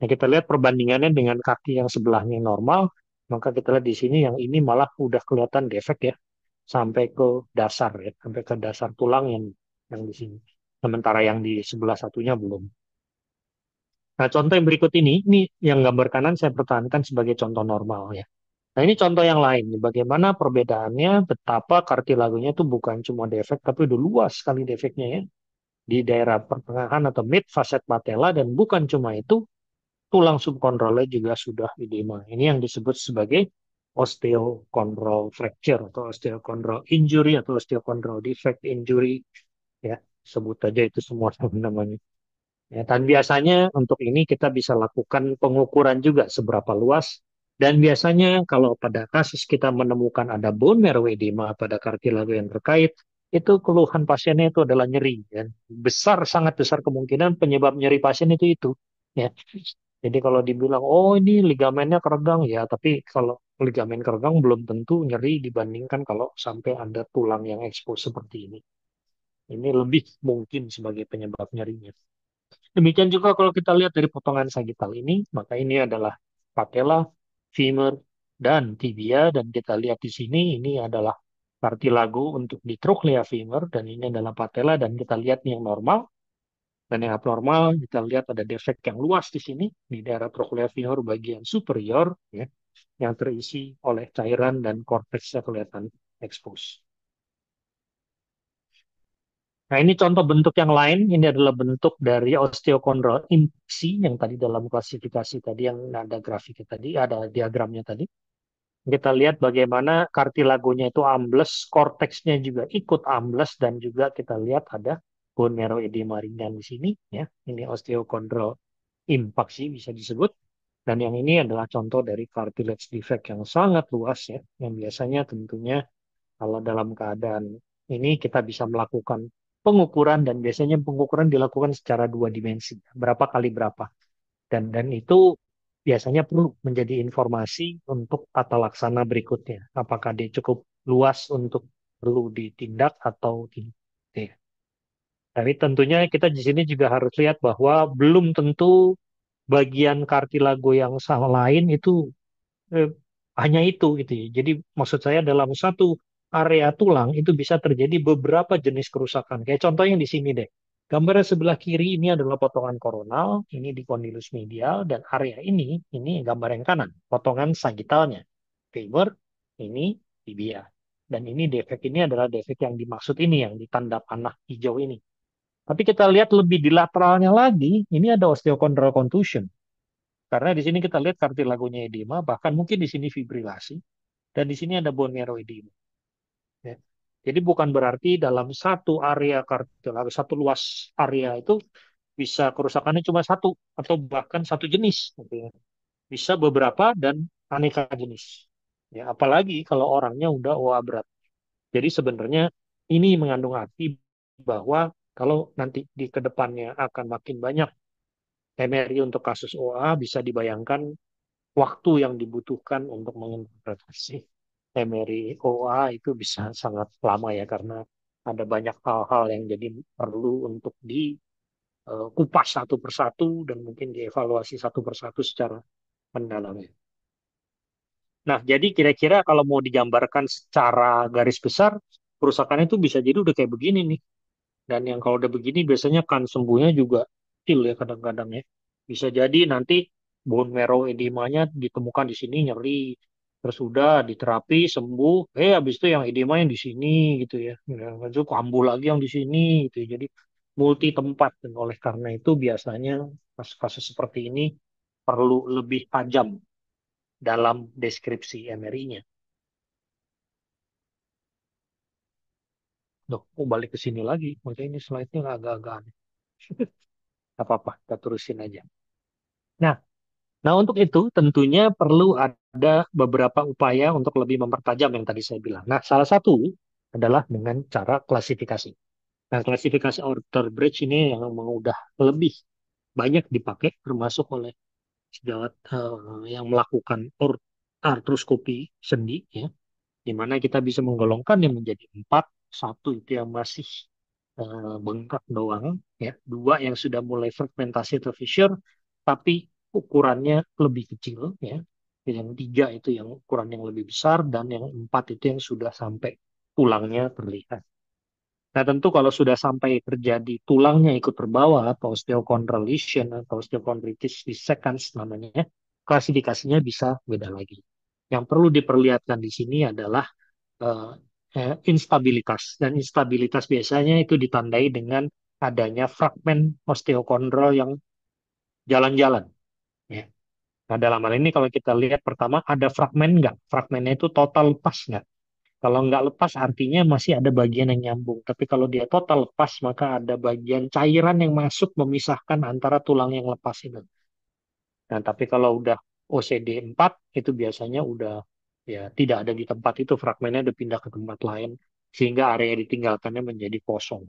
Nah, kita lihat perbandingannya dengan kaki yang sebelahnya normal, maka kita lihat di sini yang ini malah udah kelihatan defek ya, sampai ke dasar ya, sampai ke dasar tulang yang di sini. Sementara yang di sebelah satunya belum. Nah, contoh yang berikut ini yang gambar kanan saya pertahankan sebagai contoh normal ya. Nah, ini contoh yang lain, nih, bagaimana perbedaannya, betapa kartilagonya itu bukan cuma defek, tapi udah luas sekali defeknya ya, di daerah pertengahan atau mid facet patella, dan bukan cuma itu, tulang subkondrolnya juga sudah edema. Ini yang disebut sebagai osteochondral fracture atau osteochondral injury atau osteochondral defect injury ya, sebut aja itu semua namanya. Ya, dan biasanya untuk ini kita bisa lakukan pengukuran juga seberapa luas, dan biasanya kalau pada kasus kita menemukan ada bone marrow edema pada kartilago yang terkait, itu keluhan pasiennya itu adalah nyeri dan sangat besar kemungkinan penyebab nyeri pasien itu ya. Jadi kalau dibilang, oh ini ligamennya keregang, ya, tapi kalau ligamen keregang belum tentu nyeri dibandingkan kalau sampai ada tulang yang expose seperti ini. Ini lebih mungkin sebagai penyebab nyerinya. Demikian juga kalau kita lihat dari potongan sagital ini, maka ini adalah patella, femur, dan tibia. Dan kita lihat di sini, ini adalah cartilago untuk di trochlea femur, dan ini adalah patella, dan kita lihat ini yang normal. Dan yang abnormal, kita lihat ada defek yang luas di sini, di daerah trochlea femur bagian superior, ya, yang terisi oleh cairan dan korteksnya kelihatan expose. Nah, ini contoh bentuk yang lain. Ini adalah bentuk dari osteokondral infaksi yang tadi dalam klasifikasi tadi yang ada grafiknya tadi, ada diagramnya tadi. Kita lihat bagaimana kartilagonya itu ambles, korteksnya juga ikut ambles, dan juga kita lihat ada bone marrow edema ringan di sini. Ya, ini osteokondral infaksi bisa disebut. Dan yang ini adalah contoh dari cartilage defect yang sangat luas ya, yang biasanya tentunya kalau dalam keadaan ini kita bisa melakukan pengukuran, dan biasanya pengukuran dilakukan secara dua dimensi, berapa kali berapa. Dan itu biasanya perlu menjadi informasi untuk tata laksana berikutnya. Apakah dia cukup luas untuk perlu ditindak atau tidak. Ya. Tapi tentunya kita di sini juga harus lihat bahwa belum tentu bagian kartilago yang salah lain itu eh, hanya itu gitu ya. Jadi maksud saya dalam satu area tulang itu bisa terjadi beberapa jenis kerusakan. Kayak contohnya di sini deh. Gambar sebelah kiri ini adalah potongan koronal, ini di kondilus medial, dan area ini gambar yang kanan, potongan sagittalnya. Femur, ini tibia. Dan ini defek ini adalah defek yang dimaksud ini, yang ditanda panah hijau ini. Tapi kita lihat lebih di lateralnya lagi, ini ada osteochondral contusion. Karena di sini kita lihat kartilagonya edema, bahkan mungkin di sini fibrilasi, dan di sini ada bone marrow edema. Ya. Jadi bukan berarti dalam satu area kartilago, satu luas area itu bisa kerusakannya cuma satu atau bahkan satu jenis. Gitu ya. Bisa beberapa dan aneka jenis. Ya, apalagi kalau orangnya udah OA berat. Jadi sebenarnya ini mengandung arti bahwa kalau nanti di kedepannya akan makin banyak MRI untuk kasus OA, bisa dibayangkan waktu yang dibutuhkan untuk menginterpretasi MRI OA itu bisa sangat lama ya, karena ada banyak hal-hal yang jadi perlu untuk dikupas satu persatu dan mungkin dievaluasi satu persatu secara mendalam. Nah, jadi kira-kira kalau mau digambarkan secara garis besar, kerusakannya itu bisa jadi udah kayak begini nih. Dan yang kalau udah begini biasanya kan sembuhnya juga kecil ya kadang-kadang ya. Bisa jadi nanti bone marrow edemanya ditemukan di sini nyeri, terus udah diterapi sembuh, habis itu yang edema yang di sini gitu ya. Yang itu kambuh lagi yang di sini gitu ya. Jadi multi tempat, dan oleh karena itu biasanya kasus-kasus seperti ini perlu lebih tajam dalam deskripsi MRI-nya. Loh, mau balik ke sini lagi. Makanya ini slide-nya agak-agak aneh. Gak apa-apa, kita terusin aja. Nah, nah, untuk itu tentunya perlu ada beberapa upaya untuk lebih mempertajam yang tadi saya bilang. Nah, salah satu adalah dengan cara klasifikasi. Nah, klasifikasi outer bridge ini yang memang udah lebih banyak dipakai, termasuk oleh sejawat yang melakukan artroskopi sendi, ya, di mana kita bisa menggolongkan yang menjadi empat. Satu itu yang masih bengkak doang, ya. Dua yang sudah mulai fragmentasi atau fissure, tapi ukurannya lebih kecil, ya. Yang tiga itu yang ukuran yang lebih besar, dan yang empat itu yang sudah sampai tulangnya terlihat. Nah, tentu kalau sudah sampai terjadi tulangnya ikut terbawa atau osteochondral lesion atau osteochondritis dissecans namanya, klasifikasinya bisa beda lagi. Yang perlu diperlihatkan di sini adalah eh, instabilitas, dan instabilitas biasanya itu ditandai dengan adanya fragmen osteokondral yang jalan-jalan, ya. Nah, dalam hal ini kalau kita lihat pertama ada fragmen nggak? Fragmennya itu total lepas nggak? Kalau nggak lepas artinya masih ada bagian yang nyambung. Tapi kalau dia total lepas maka ada bagian cairan yang masuk memisahkan antara tulang yang lepas itu. Nah, tapi kalau udah OCD 4 itu biasanya udah ya tidak ada di tempat itu, fragmennya udah pindah ke tempat lain sehingga area ditinggalkannya menjadi kosong.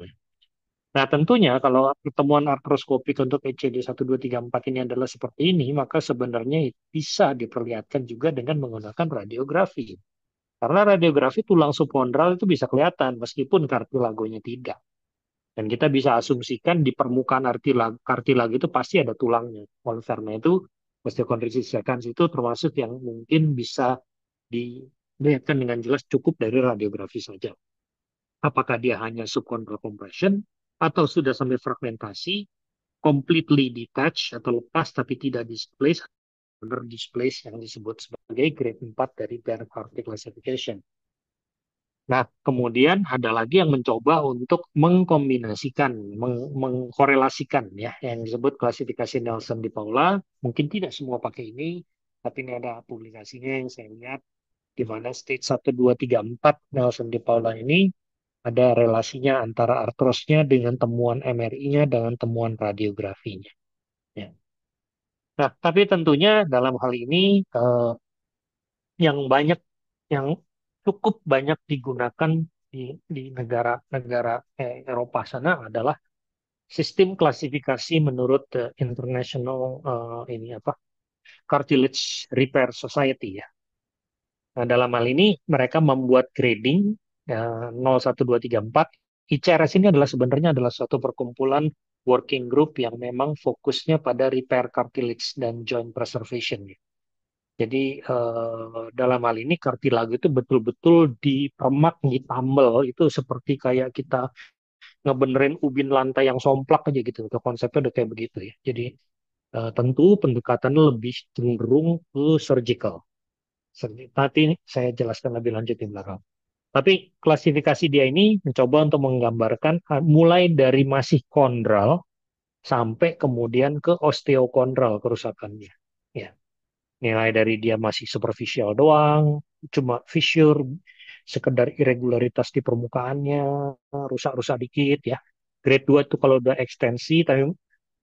Nah, tentunya kalau pertemuan artroskopik untuk ECD 1234 ini adalah seperti ini, maka sebenarnya bisa diperlihatkan juga dengan menggunakan radiografi. Karena radiografi tulang subkondral itu bisa kelihatan meskipun kartilagonya tidak. Dan kita bisa asumsikan di permukaan kartilago itu pasti ada tulangnya. Oleh karena itu, osteochondritis dissecans itu termasuk yang mungkin bisa dilihatkan dengan jelas cukup dari radiografi saja. Apakah dia hanya subchondral compression atau sudah sampai fragmentasi, completely detached atau lepas tapi tidak displaced, benar displaced yang disebut sebagai grade 4 dari Baird-Hartree classification. Nah, kemudian ada lagi yang mencoba untuk mengkombinasikan, mengkorelasikan, ya, yang disebut klasifikasi Nelson di Paula. Mungkin tidak semua pakai ini, tapi ini ada publikasinya yang saya lihat di mana stage 1, 2, 3, 4 Nelson di Paula ini ada relasinya antara artrosnya dengan temuan MRI-nya dengan temuan radiografinya. Ya. Nah, tapi tentunya dalam hal ini yang banyak, yang cukup banyak digunakan di negara-negara Eropa sana adalah sistem klasifikasi menurut International ini apa, Cartilage Repair Society, ya. Nah, dalam hal ini mereka membuat grading 0, 1, 2, 3, 4. ICRS ini adalah sebenarnya adalah suatu perkumpulan working group yang memang fokusnya pada repair cartilage dan joint preservation, ya. Jadi dalam hal ini kartilago itu betul-betul dipermak, ditambal, itu seperti kayak kita ngebenerin ubin lantai yang somplak aja gitu. Itu konsepnya udah kayak begitu, ya. Jadi tentu pendekatannya lebih cenderung ke surgical. Nanti saya jelaskan lebih lanjut di belakang. Tapi klasifikasi dia ini mencoba untuk menggambarkan mulai dari masih kondral sampai kemudian ke osteokondral kerusakannya. Ya. Nilai dari dia masih superficial doang, cuma fissure, sekedar irregularitas di permukaannya, rusak-rusak dikit, ya. Grade 2 itu kalau udah ekstensi, tapi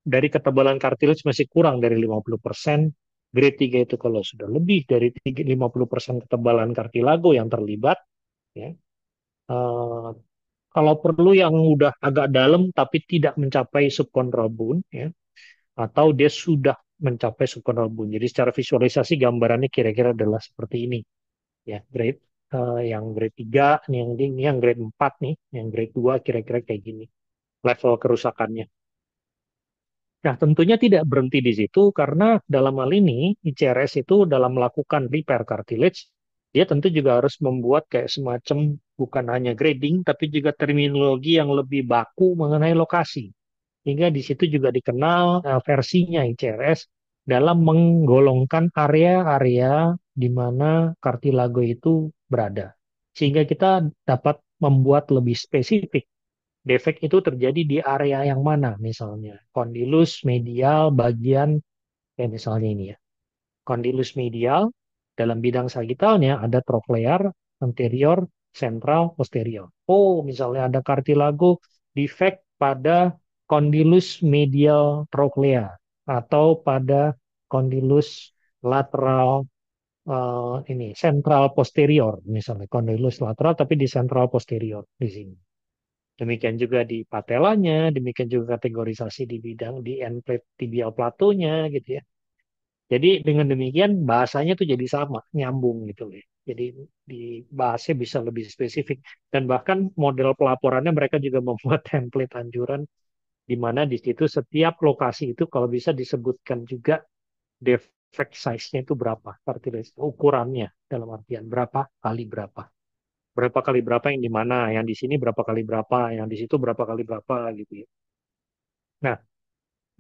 dari ketebalan cartilage masih kurang dari 50%. Grade 3 itu kalau sudah lebih dari 50% ketebalan kartilago yang terlibat, ya. Eh, Kalau perlu yang udah agak dalam tapi tidak mencapai subchondral bone, ya, atau dia sudah mencapai subchondral bone. Jadi secara visualisasi gambarannya kira-kira adalah seperti ini, ya. Yang grade 3 nih, ini yang grade 4 nih, yang grade 2 kira-kira kayak gini level kerusakannya. Nah, tentunya tidak berhenti di situ karena dalam hal ini ICRS itu dalam melakukan repair cartilage, dia tentu juga harus membuat kayak semacam bukan hanya grading tapi juga terminologi yang lebih baku mengenai lokasi. Hingga di situ juga dikenal versinya ICRS dalam menggolongkan area-area di mana kartilago itu berada. Sehingga kita dapat membuat lebih spesifik defek itu terjadi di area yang mana, misalnya kondilus, medial, bagian Kayak misalnya ini ya. Kondilus medial dalam bidang sagitalnya ada trochlear, anterior, central, posterior. Oh, misalnya ada cartilago defect pada kondilus medial trochlea atau pada kondilus lateral ini central posterior misalnya kondilus lateral tapi di central posterior di sini. Demikian juga di patelanya, demikian juga kategorisasi di bidang di end plate tibial platonya gitu ya. Jadi dengan demikian bahasanya tuh jadi sama, nyambung gitu loh. Jadi di bahasnya bisa lebih spesifik dan bahkan model pelaporannya mereka juga membuat template anjuran di mana di situ setiap lokasi itu kalau bisa disebutkan juga defect size-nya itu berapa, cartilage ukurannya dalam artian berapa kali berapa. Berapa kali berapa yang di mana, yang di sini berapa kali berapa, yang di situ berapa kali berapa gitu ya. Nah,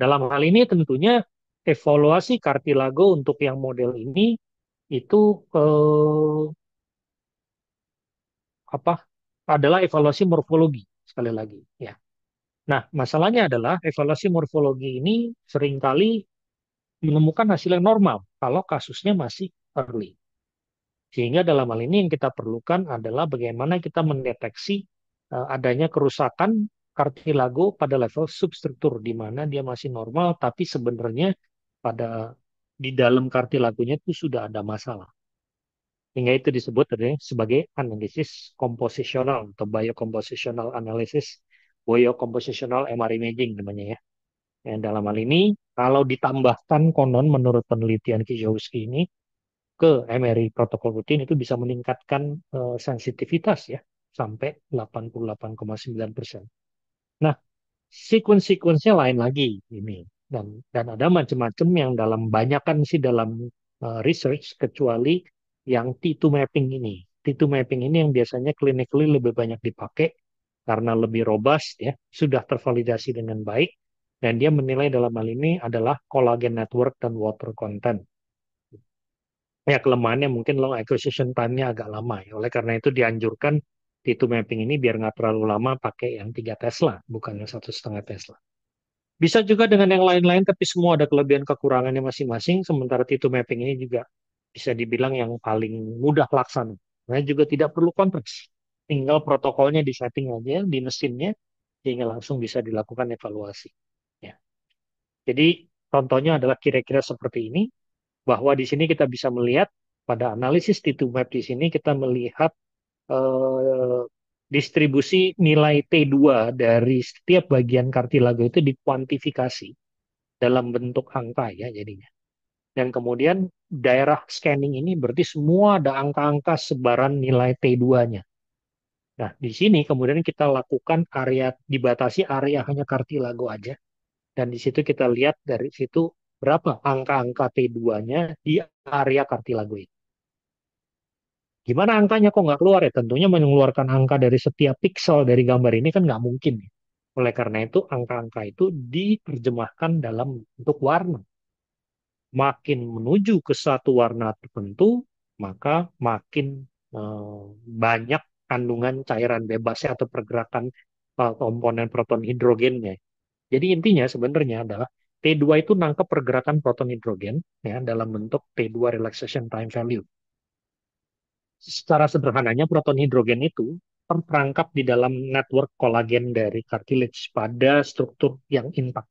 dalam hal ini tentunya evaluasi kartilago untuk yang model ini itu eh, apa adalah evaluasi morfologi sekali lagi ya. Nah, masalahnya adalah evaluasi morfologi ini seringkali menemukan hasil yang normal kalau kasusnya masih early. Sehingga dalam hal ini yang kita perlukan adalah bagaimana kita mendeteksi adanya kerusakan kartilago pada level substruktur di mana dia masih normal tapi sebenarnya pada di dalam kartilagonya itu sudah ada masalah. Sehingga itu disebut sebagai analisis komposisional atau biocompositional analysis, biocompositional MR imaging namanya ya. Yang dalam hal ini, kalau ditambahkan konon menurut penelitian Kijowski ini ke MRI protokol rutin itu bisa meningkatkan sensitivitas ya sampai 88,9%. Nah, sequence-sequence-nya lain lagi ini dan ada macam-macam yang dalam banyakan sih dalam research kecuali yang T2 mapping ini. T2 mapping ini yang biasanya clinically lebih banyak dipakai karena lebih robust ya, sudah tervalidasi dengan baik dan dia menilai dalam hal ini adalah collagen network dan water content. Ya kelemahannya mungkin long acquisition time-nya agak lama ya. Oleh karena itu dianjurkan T2 mapping ini biar nggak terlalu lama pakai yang 3 Tesla, bukan yang 1,5 Tesla. Bisa juga dengan yang lain-lain, tapi semua ada kelebihan kekurangannya masing-masing. Sementara T2 mapping ini juga bisa dibilang yang paling mudah laksana. Nah, juga tidak perlu konteks. Tinggal protokolnya disetting aja di mesinnya, sehingga langsung bisa dilakukan evaluasi. Ya. Jadi contohnya adalah kira-kira seperti ini, bahwa di sini kita bisa melihat pada analisis T2 map di sini kita melihat eh, distribusi nilai T2 dari setiap bagian kartilago itu dikuantifikasi dalam bentuk angka ya jadinya. Dan kemudian daerah scanning ini berarti semua ada angka-angka sebaran nilai T2-nya. Nah, di sini kemudian kita lakukan area dibatasi area hanya kartilago aja. Dan di situ kita lihat dari situ berapa angka-angka T2-nya di area kartilago itu. Gimana angkanya kok nggak keluar ya? Tentunya mengeluarkan angka dari setiap piksel dari gambar ini kan nggak mungkin. Oleh karena itu, angka-angka itu diterjemahkan dalam bentuk warna. Makin menuju ke satu warna tertentu, maka makin eh, banyak kandungan cairan bebasnya atau pergerakan komponen proton hidrogennya. Jadi intinya sebenarnya adalah T2 itu nangkep pergerakan proton hidrogen ya dalam bentuk T2 relaxation time value. Secara sederhananya proton hidrogen itu terperangkap di dalam network kolagen dari cartilage pada struktur yang intak.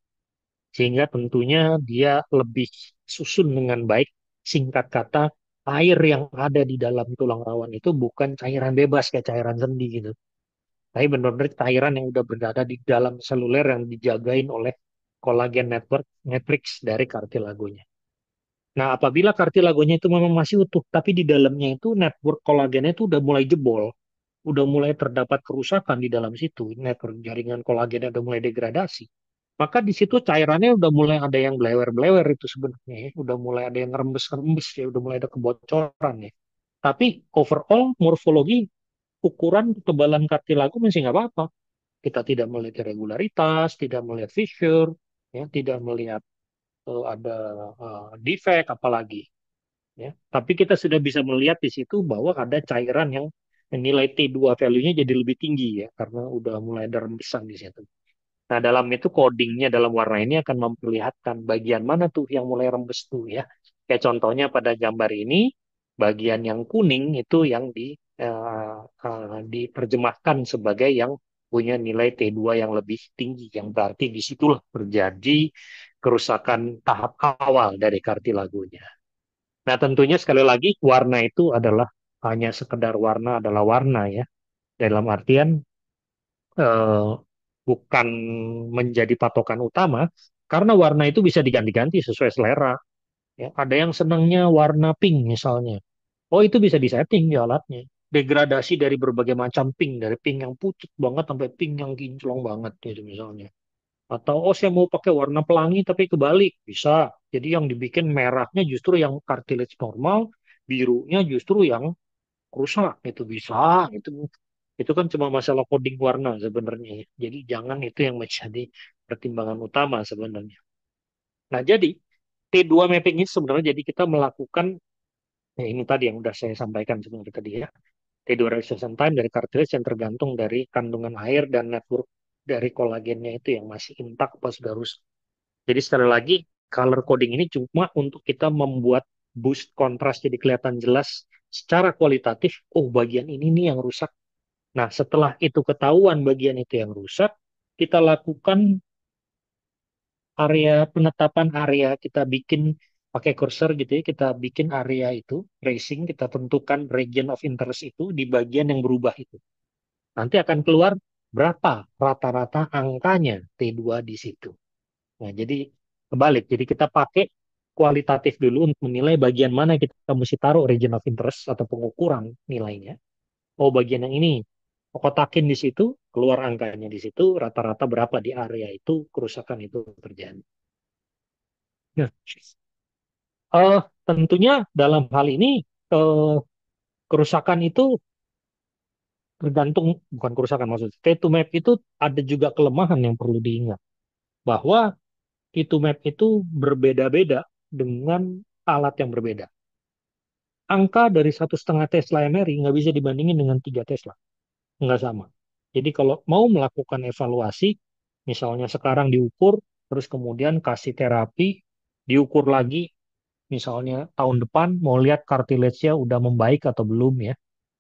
Sehingga tentunya dia lebih susun dengan baik. Singkat kata, air yang ada di dalam tulang rawan itu bukan cairan bebas kayak cairan sendi gitu. Tapi benar-benar cairan yang udah berada di dalam seluler yang dijagain oleh kolagen network matrix dari kartilagonya. Nah, apabila kartilagonya itu memang masih utuh, tapi di dalamnya itu network kolagennya itu udah mulai jebol, udah mulai terdapat kerusakan di dalam situ, network jaringan kolagennya udah mulai degradasi. Maka di situ cairannya udah mulai ada yang blewer-blewer itu sebenarnya, ya. Udah mulai ada yang rembes-rembes ya, udah mulai ada kebocoran ya. Tapi overall morfologi ukuran ketebalan kartilago masih nggak apa-apa. Kita tidak melihat irregularitas, tidak melihat fissure, ya, tidak melihat ada defect apalagi. Ya. Tapi kita sudah bisa melihat di situ bahwa ada cairan yang nilai T2 value-nya jadi lebih tinggi ya karena udah mulai ada rembesan di situ. Nah, dalam itu codingnya dalam warna ini akan memperlihatkan bagian mana tuh yang mulai rembes tuh ya. Kayak contohnya pada gambar ini, bagian yang kuning itu yang diterjemahkan sebagai yang punya nilai T2 yang lebih tinggi, yang berarti disitulah terjadi kerusakan tahap awal dari kartilagonya. Nah, tentunya sekali lagi warna itu adalah hanya sekedar warna adalah warna ya. Dalam artian eh, bukan menjadi patokan utama karena warna itu bisa diganti-ganti sesuai selera. Ya, ada yang senangnya warna pink misalnya. Oh, itu bisa disetting di alatnya. Degradasi dari berbagai macam pink, dari pink yang pucat banget sampai pink yang kinclong banget gitu misalnya. Atau oh saya mau pakai warna pelangi tapi kebalik, bisa. Jadi yang dibikin merahnya justru yang cartilage normal, birunya justru yang rusak, itu bisa. Itu kan cuma masalah coding warna sebenarnya ya. Jadi jangan itu yang menjadi pertimbangan utama sebenarnya. Nah, jadi T2 mapping ini sebenarnya jadi kita melakukan ya ini tadi yang udah saya sampaikan sebenarnya tadi ya. T2 relaxation time dari cartilage yang tergantung dari kandungan air dan network dari kolagennya itu yang masih intak apa sudah rusak. Jadi sekali lagi color coding ini cuma untuk kita membuat boost kontras jadi kelihatan jelas secara kualitatif. Oh, bagian ini nih yang rusak. Nah, setelah itu ketahuan bagian itu yang rusak, kita lakukan area penetapan area, kita bikin pakai cursor gitu ya, kita bikin area itu, tracing, kita tentukan region of interest itu di bagian yang berubah itu. Nanti akan keluar berapa rata-rata angkanya T2 di situ. Nah, jadi kebalik. Jadi kita pakai kualitatif dulu untuk menilai bagian mana kita mesti taruh region of interest atau pengukuran nilainya. Oh, bagian yang ini. Kotakin di situ, keluar angkanya di situ, rata-rata berapa di area itu kerusakan itu terjadi. Nah, eh, tentunya dalam hal ini eh, kerusakan itu tergantung, bukan kerusakan maksudnya. T2map itu ada juga kelemahan yang perlu diingat. Bahwa T2map itu berbeda-beda dengan alat yang berbeda. Angka dari 1,5 Tesla MRI nggak bisa dibandingin dengan 3 Tesla. Nggak sama. Jadi kalau mau melakukan evaluasi, misalnya sekarang diukur, terus kemudian kasih terapi, diukur lagi, misalnya tahun depan mau lihat cartilage-nya udah membaik atau belum ya.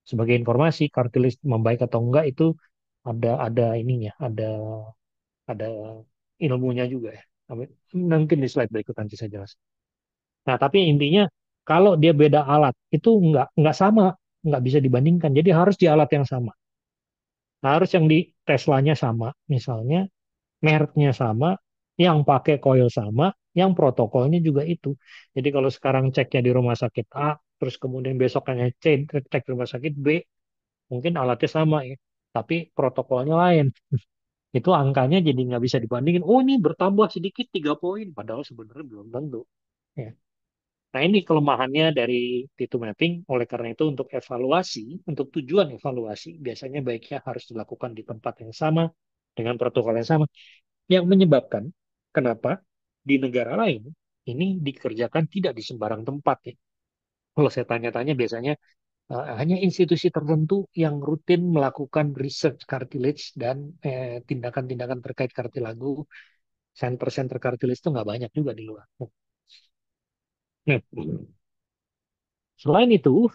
Sebagai informasi, cartilage membaik atau enggak itu ada ininya, ada ilmunya juga ya. Mungkin di slide berikut nanti saya jelas. Nah, tapi intinya kalau dia beda alat itu nggak sama, nggak bisa dibandingkan. Jadi harus di alat yang sama. Harus yang di Teslanya sama, misalnya mereknya sama, yang pakai coil sama, yang protokolnya juga itu. Jadi kalau sekarang ceknya di rumah sakit A, terus kemudian besoknya cek di rumah sakit B, mungkin alatnya sama ya, tapi protokolnya lain. Itu angkanya jadi nggak bisa dibandingin. Oh ini bertambah sedikit 3 poin, padahal sebenarnya belum tentu. Ya. Nah ini kelemahannya dari T2 mapping. Oleh karena itu untuk evaluasi, untuk tujuan evaluasi, biasanya baiknya harus dilakukan di tempat yang sama, dengan protokol yang sama. Yang menyebabkan kenapa di negara lain ini dikerjakan tidak di sembarang tempat ya. Kalau saya tanya-tanya biasanya hanya institusi tertentu yang rutin melakukan research cartilage dan tindakan-tindakan terkait kartilago, center-center cartilage itu nggak banyak juga di luar. Nah, selain itu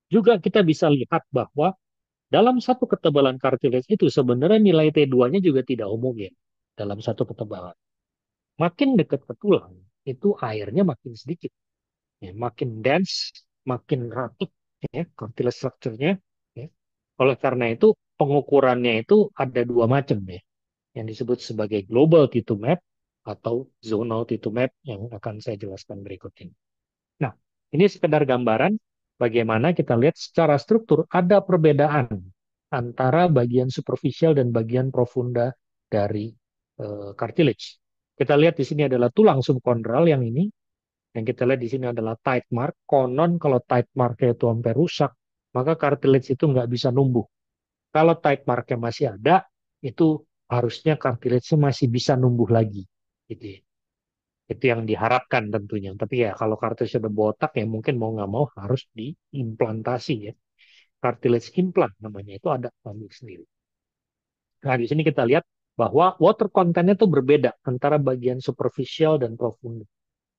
juga kita bisa lihat bahwa dalam satu ketebalan cartilage itu sebenarnya nilai T2-nya juga tidak homogen dalam satu ketebalan. Makin dekat ke tulang, itu airnya makin sedikit. Ya, makin dense, makin rapuh ya, cartilage structure-nya. Ya. Oleh karena itu, pengukurannya itu ada dua macam ya, yang disebut sebagai global T2 map atau zonal T2 map yang akan saya jelaskan berikut ini. Nah, ini sekedar gambaran bagaimana kita lihat secara struktur ada perbedaan antara bagian superficial dan bagian profunda dari cartilage. Kita lihat di sini adalah tulang subkondral yang ini, yang kita lihat di sini adalah tight mark. Konon kalau tight marknya itu sampai rusak, maka cartilage itu nggak bisa numbuh. Kalau tight marknya masih ada, itu harusnya cartilage-nya masih bisa numbuh lagi. Gitu ya. Itu yang diharapkan tentunya. Tapi ya kalau cartilage sudah botak ya mungkin mau nggak mau harus diimplantasi ya. Cartilage implant namanya itu ada kami sendiri. Nah di sini kita lihat bahwa water content itu berbeda antara bagian superficial dan profunda.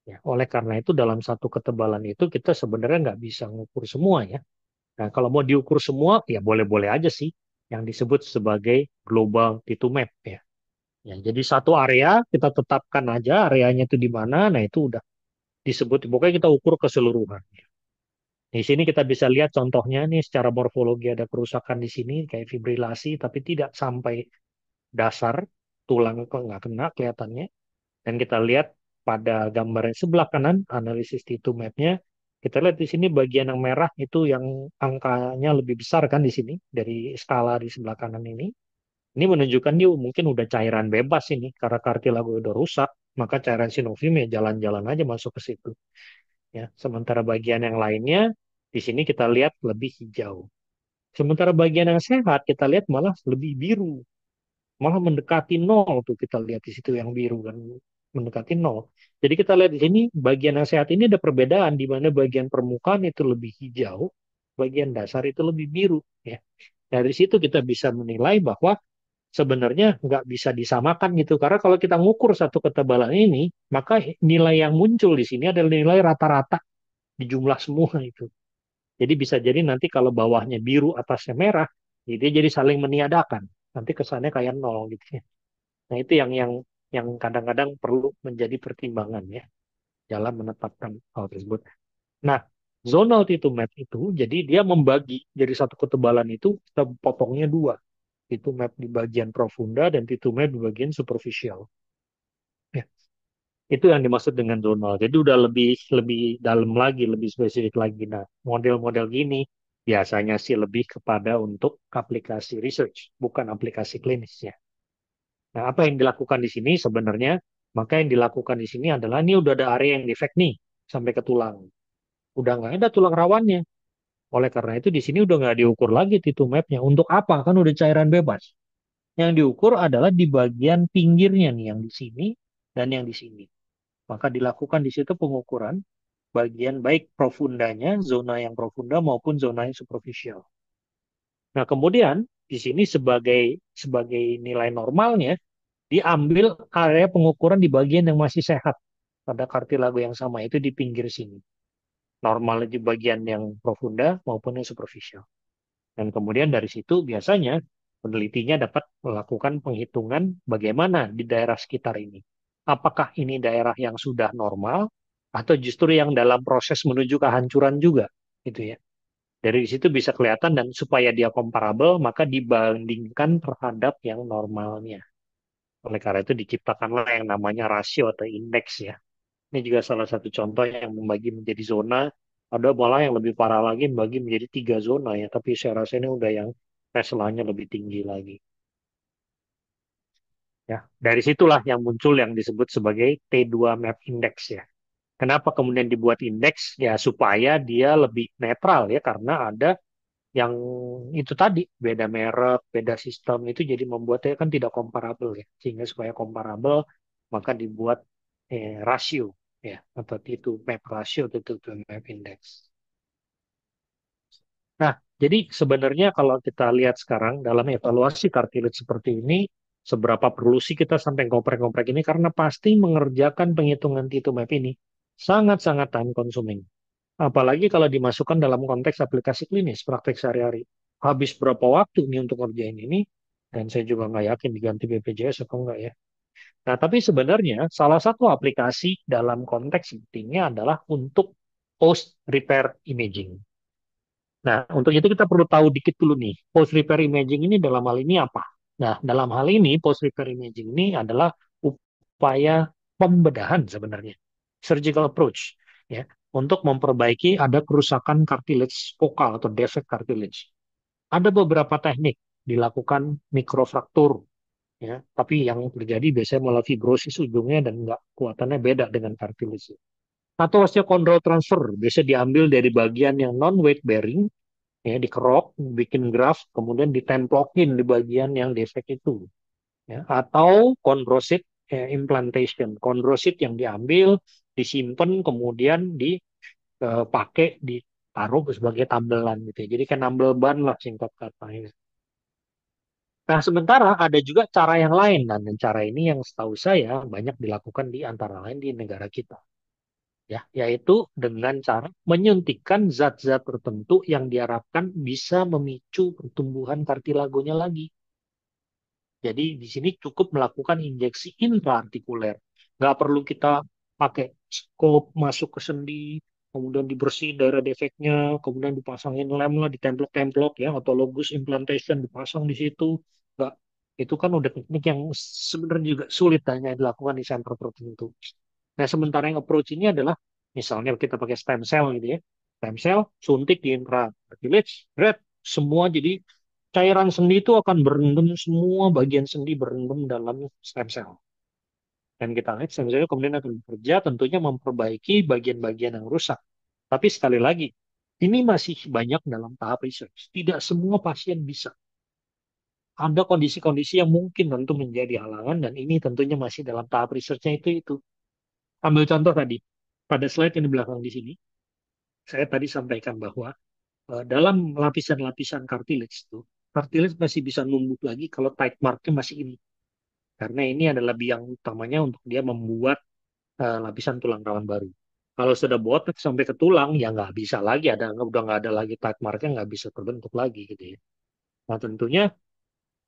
Ya, oleh karena itu dalam satu ketebalan itu kita sebenarnya nggak bisa mengukur semua ya. Nah, kalau mau diukur semua ya boleh-boleh aja sih yang disebut sebagai global T2 map ya. Ya, jadi satu area kita tetapkan aja areanya itu di mana, nah itu udah disebut pokoknya kita ukur keseluruhan. Di sini kita bisa lihat contohnya nih secara morfologi ada kerusakan di sini kayak fibrilasi tapi tidak sampai dasar tulang kok nggak kena kelihatannya. Dan kita lihat pada gambar yang sebelah kanan analisis T2 map-nya kita lihat di sini bagian yang merah itu yang angkanya lebih besar kan di sini dari skala di sebelah kanan ini. Ini menunjukkan dia mungkin udah cairan bebas ini karena kartilago udah rusak, maka cairan sinovium ya jalan-jalan aja masuk ke situ. Ya, sementara bagian yang lainnya di sini kita lihat lebih hijau. Sementara bagian yang sehat kita lihat malah lebih biru, malah mendekati nol tuh kita lihat di situ yang biru kan mendekati nol. Jadi kita lihat di sini bagian yang sehat ini ada perbedaan di mana bagian permukaan itu lebih hijau, bagian dasar itu lebih biru. Ya, dari situ kita bisa menilai bahwa sebenarnya nggak bisa disamakan gitu. Karena kalau kita ngukur satu ketebalan ini, maka nilai yang muncul di sini adalah nilai rata-rata di jumlah semua itu. Jadi bisa jadi nanti kalau bawahnya biru, atasnya merah, jadi jadi saling meniadakan. Nanti kesannya kayak nol gitu ya. Nah itu yang kadang-kadang perlu menjadi pertimbangan ya dalam menetapkan hal tersebut. Nah, zonal T2 map itu jadi dia membagi jadi satu ketebalan itu kita potongnya dua. T2 map di bagian profunda dan T2 map di bagian superficial. Ya, itu yang dimaksud dengan zonal. Jadi udah lebih lebih dalam lagi, lebih spesifik lagi. Nah, model-model gini biasanya sih lebih kepada untuk aplikasi research, bukan aplikasi klinis ya. Nah, apa yang dilakukan di sini sebenarnya? Maka yang dilakukan di sini adalah ini udah ada area yang defect nih sampai ke tulang. Udah nggak ada tulang rawannya. Oleh karena itu di sini udah nggak diukur lagi T2 map-nya. Untuk apa? Kan udah cairan bebas. Yang diukur adalah di bagian pinggirnya nih, yang di sini dan yang di sini. Maka dilakukan di situ pengukuran bagian baik profundanya, zona yang profunda maupun zona yang superficial. Nah, kemudian di sini sebagai nilai normalnya diambil area pengukuran di bagian yang masih sehat pada kartilago yang sama itu di pinggir sini. Normalnya di bagian yang profunda maupun yang superficial. Dan kemudian dari situ biasanya penelitinya dapat melakukan penghitungan bagaimana di daerah sekitar ini. Apakah ini daerah yang sudah normal atau justru yang dalam proses menuju kehancuran juga, gitu ya. Dari situ bisa kelihatan dan supaya dia comparable maka dibandingkan terhadap yang normalnya. Oleh karena itu diciptakanlah yang namanya rasio atau indeks ya. Ini juga salah satu contoh yang membagi menjadi zona. Ada malah yang lebih parah lagi membagi menjadi 3 zona ya. Tapi saya rasa ini udah yang Tesla-nya lebih tinggi lagi. Ya, dari situlah yang muncul yang disebut sebagai T2 Map Index ya. Kenapa kemudian dibuat indeks? Ya supaya dia lebih netral ya karena ada yang itu tadi beda merek, beda sistem itu jadi membuatnya kan tidak comparable ya. Sehingga supaya comparable maka dibuat rasio ya atau T2 map ratio atau T2 map index. Nah, jadi sebenarnya kalau kita lihat sekarang dalam evaluasi cartilage seperti ini, seberapa perlu sih kita sampai ngoprek-ngoprek ini karena pasti mengerjakan penghitungan T2 map ini sangat-sangat time consuming. Apalagi kalau dimasukkan dalam konteks aplikasi klinis, praktek sehari-hari. Habis berapa waktu nih untuk ngerjain ini? Dan saya juga nggak yakin diganti BPJS atau enggak ya. Nah, tapi sebenarnya salah satu aplikasi dalam konteks seperti ini adalah untuk post repair imaging. Nah, untuk itu kita perlu tahu dikit dulu nih, post repair imaging ini dalam hal ini apa? Nah, dalam hal ini post repair imaging ini adalah upaya pembedahan sebenarnya, surgical approach ya, untuk memperbaiki ada kerusakan cartilage vokal atau defect cartilage. Ada beberapa teknik dilakukan mikrofraktur ya, tapi yang terjadi biasanya malah fibrosis ujungnya dan nggak kuatannya beda dengan cartilage. Atau osteochondral transfer biasa diambil dari bagian yang non weight bearing ya dikerok, bikin graft, kemudian ditemplokin di bagian yang defect itu. Ya. Atau chondrosit implantation, chondrosit yang diambil, disimpan, kemudian dipakai, ditaruh sebagai tambelan gitu ya. Jadi kan nambel ban lah singkat katanya. Nah, sementara ada juga cara yang lain, dan cara ini yang setahu saya banyak dilakukan di antara lain di negara kita, ya, yaitu dengan cara menyuntikkan zat-zat tertentu yang diharapkan bisa memicu pertumbuhan kartilagonya lagi. Jadi di sini cukup melakukan injeksi intraartikuler. Nggak perlu kita pakai skop masuk ke sendi, kemudian dibersihin daerah defeknya, kemudian dipasangin lem lah, ditemplok-templok ya, autologous implantation dipasang di situ. Nggak, itu kan udah teknik yang sebenarnya juga sulit hanya dilakukan di center tertentu. Nah, sementara yang approach ini adalah misalnya kita pakai stem cell gitu ya. Stem cell suntik di intracartilage, red, semua jadi cairan sendi itu akan berendam, semua bagian sendi berendam dalam stem cell. Dan kita lihat stem cell kemudian akan bekerja tentunya memperbaiki bagian-bagian yang rusak. Tapi sekali lagi, ini masih banyak dalam tahap research. Tidak semua pasien bisa. Ada kondisi-kondisi yang mungkin tentu menjadi halangan dan ini tentunya masih dalam tahap researchnya itu. Ambil contoh tadi, pada slide yang di belakang di sini, saya tadi sampaikan bahwa dalam lapisan-lapisan cartilage itu, cartilage masih bisa numbuh lagi kalau tight marknya masih ini. Karena ini adalah biang utamanya untuk dia membuat lapisan tulang rawan baru. Kalau sudah botak sampai ke tulang, ya nggak bisa lagi, udah nggak ada lagi tight marknya, nggak bisa terbentuk lagi gitu ya. Nah tentunya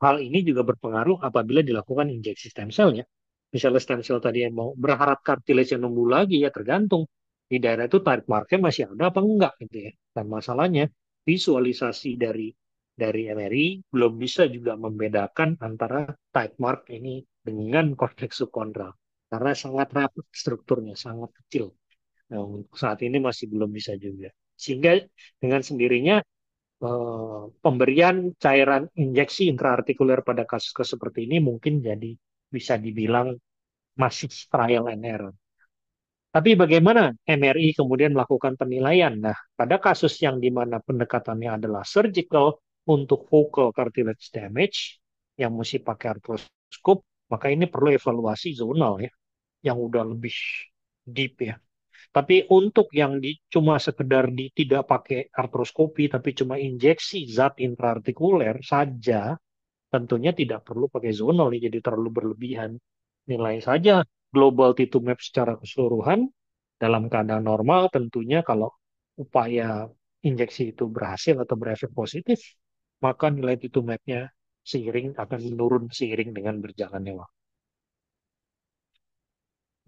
hal ini juga berpengaruh apabila dilakukan injeksi stem cell ya. Misalnya stem cell tadi yang mau berharap cartilage yang numbuh lagi ya tergantung di daerah itu tight marknya masih ada apa enggak gitu ya. Dan masalahnya visualisasi dari MRI belum bisa juga membedakan antara tight mark ini dengan korteks subkondral karena sangat rapat strukturnya, sangat kecil. Nah, untuk saat ini masih belum bisa juga. Sehingga dengan sendirinya pemberian cairan injeksi intraartikuler pada kasus-kasus seperti ini mungkin jadi bisa dibilang masih trial and error. Tapi bagaimana MRI kemudian melakukan penilaian? Nah, pada kasus yang di mana pendekatannya adalah surgical untuk focal cartilage damage yang mesti pakai artroskop, maka ini perlu evaluasi zonal ya, yang udah lebih deep ya. Tapi untuk yang cuma sekedar tidak pakai artroskopi, tapi cuma injeksi zat intraartikuler saja, tentunya tidak perlu pakai zonal, nih, jadi terlalu berlebihan. Nilai saja global T2 map secara keseluruhan dalam keadaan normal, tentunya kalau upaya injeksi itu berhasil atau berefek positif, maka nilai T2 map-nya seiring akan menurun seiring dengan berjalannya waktu.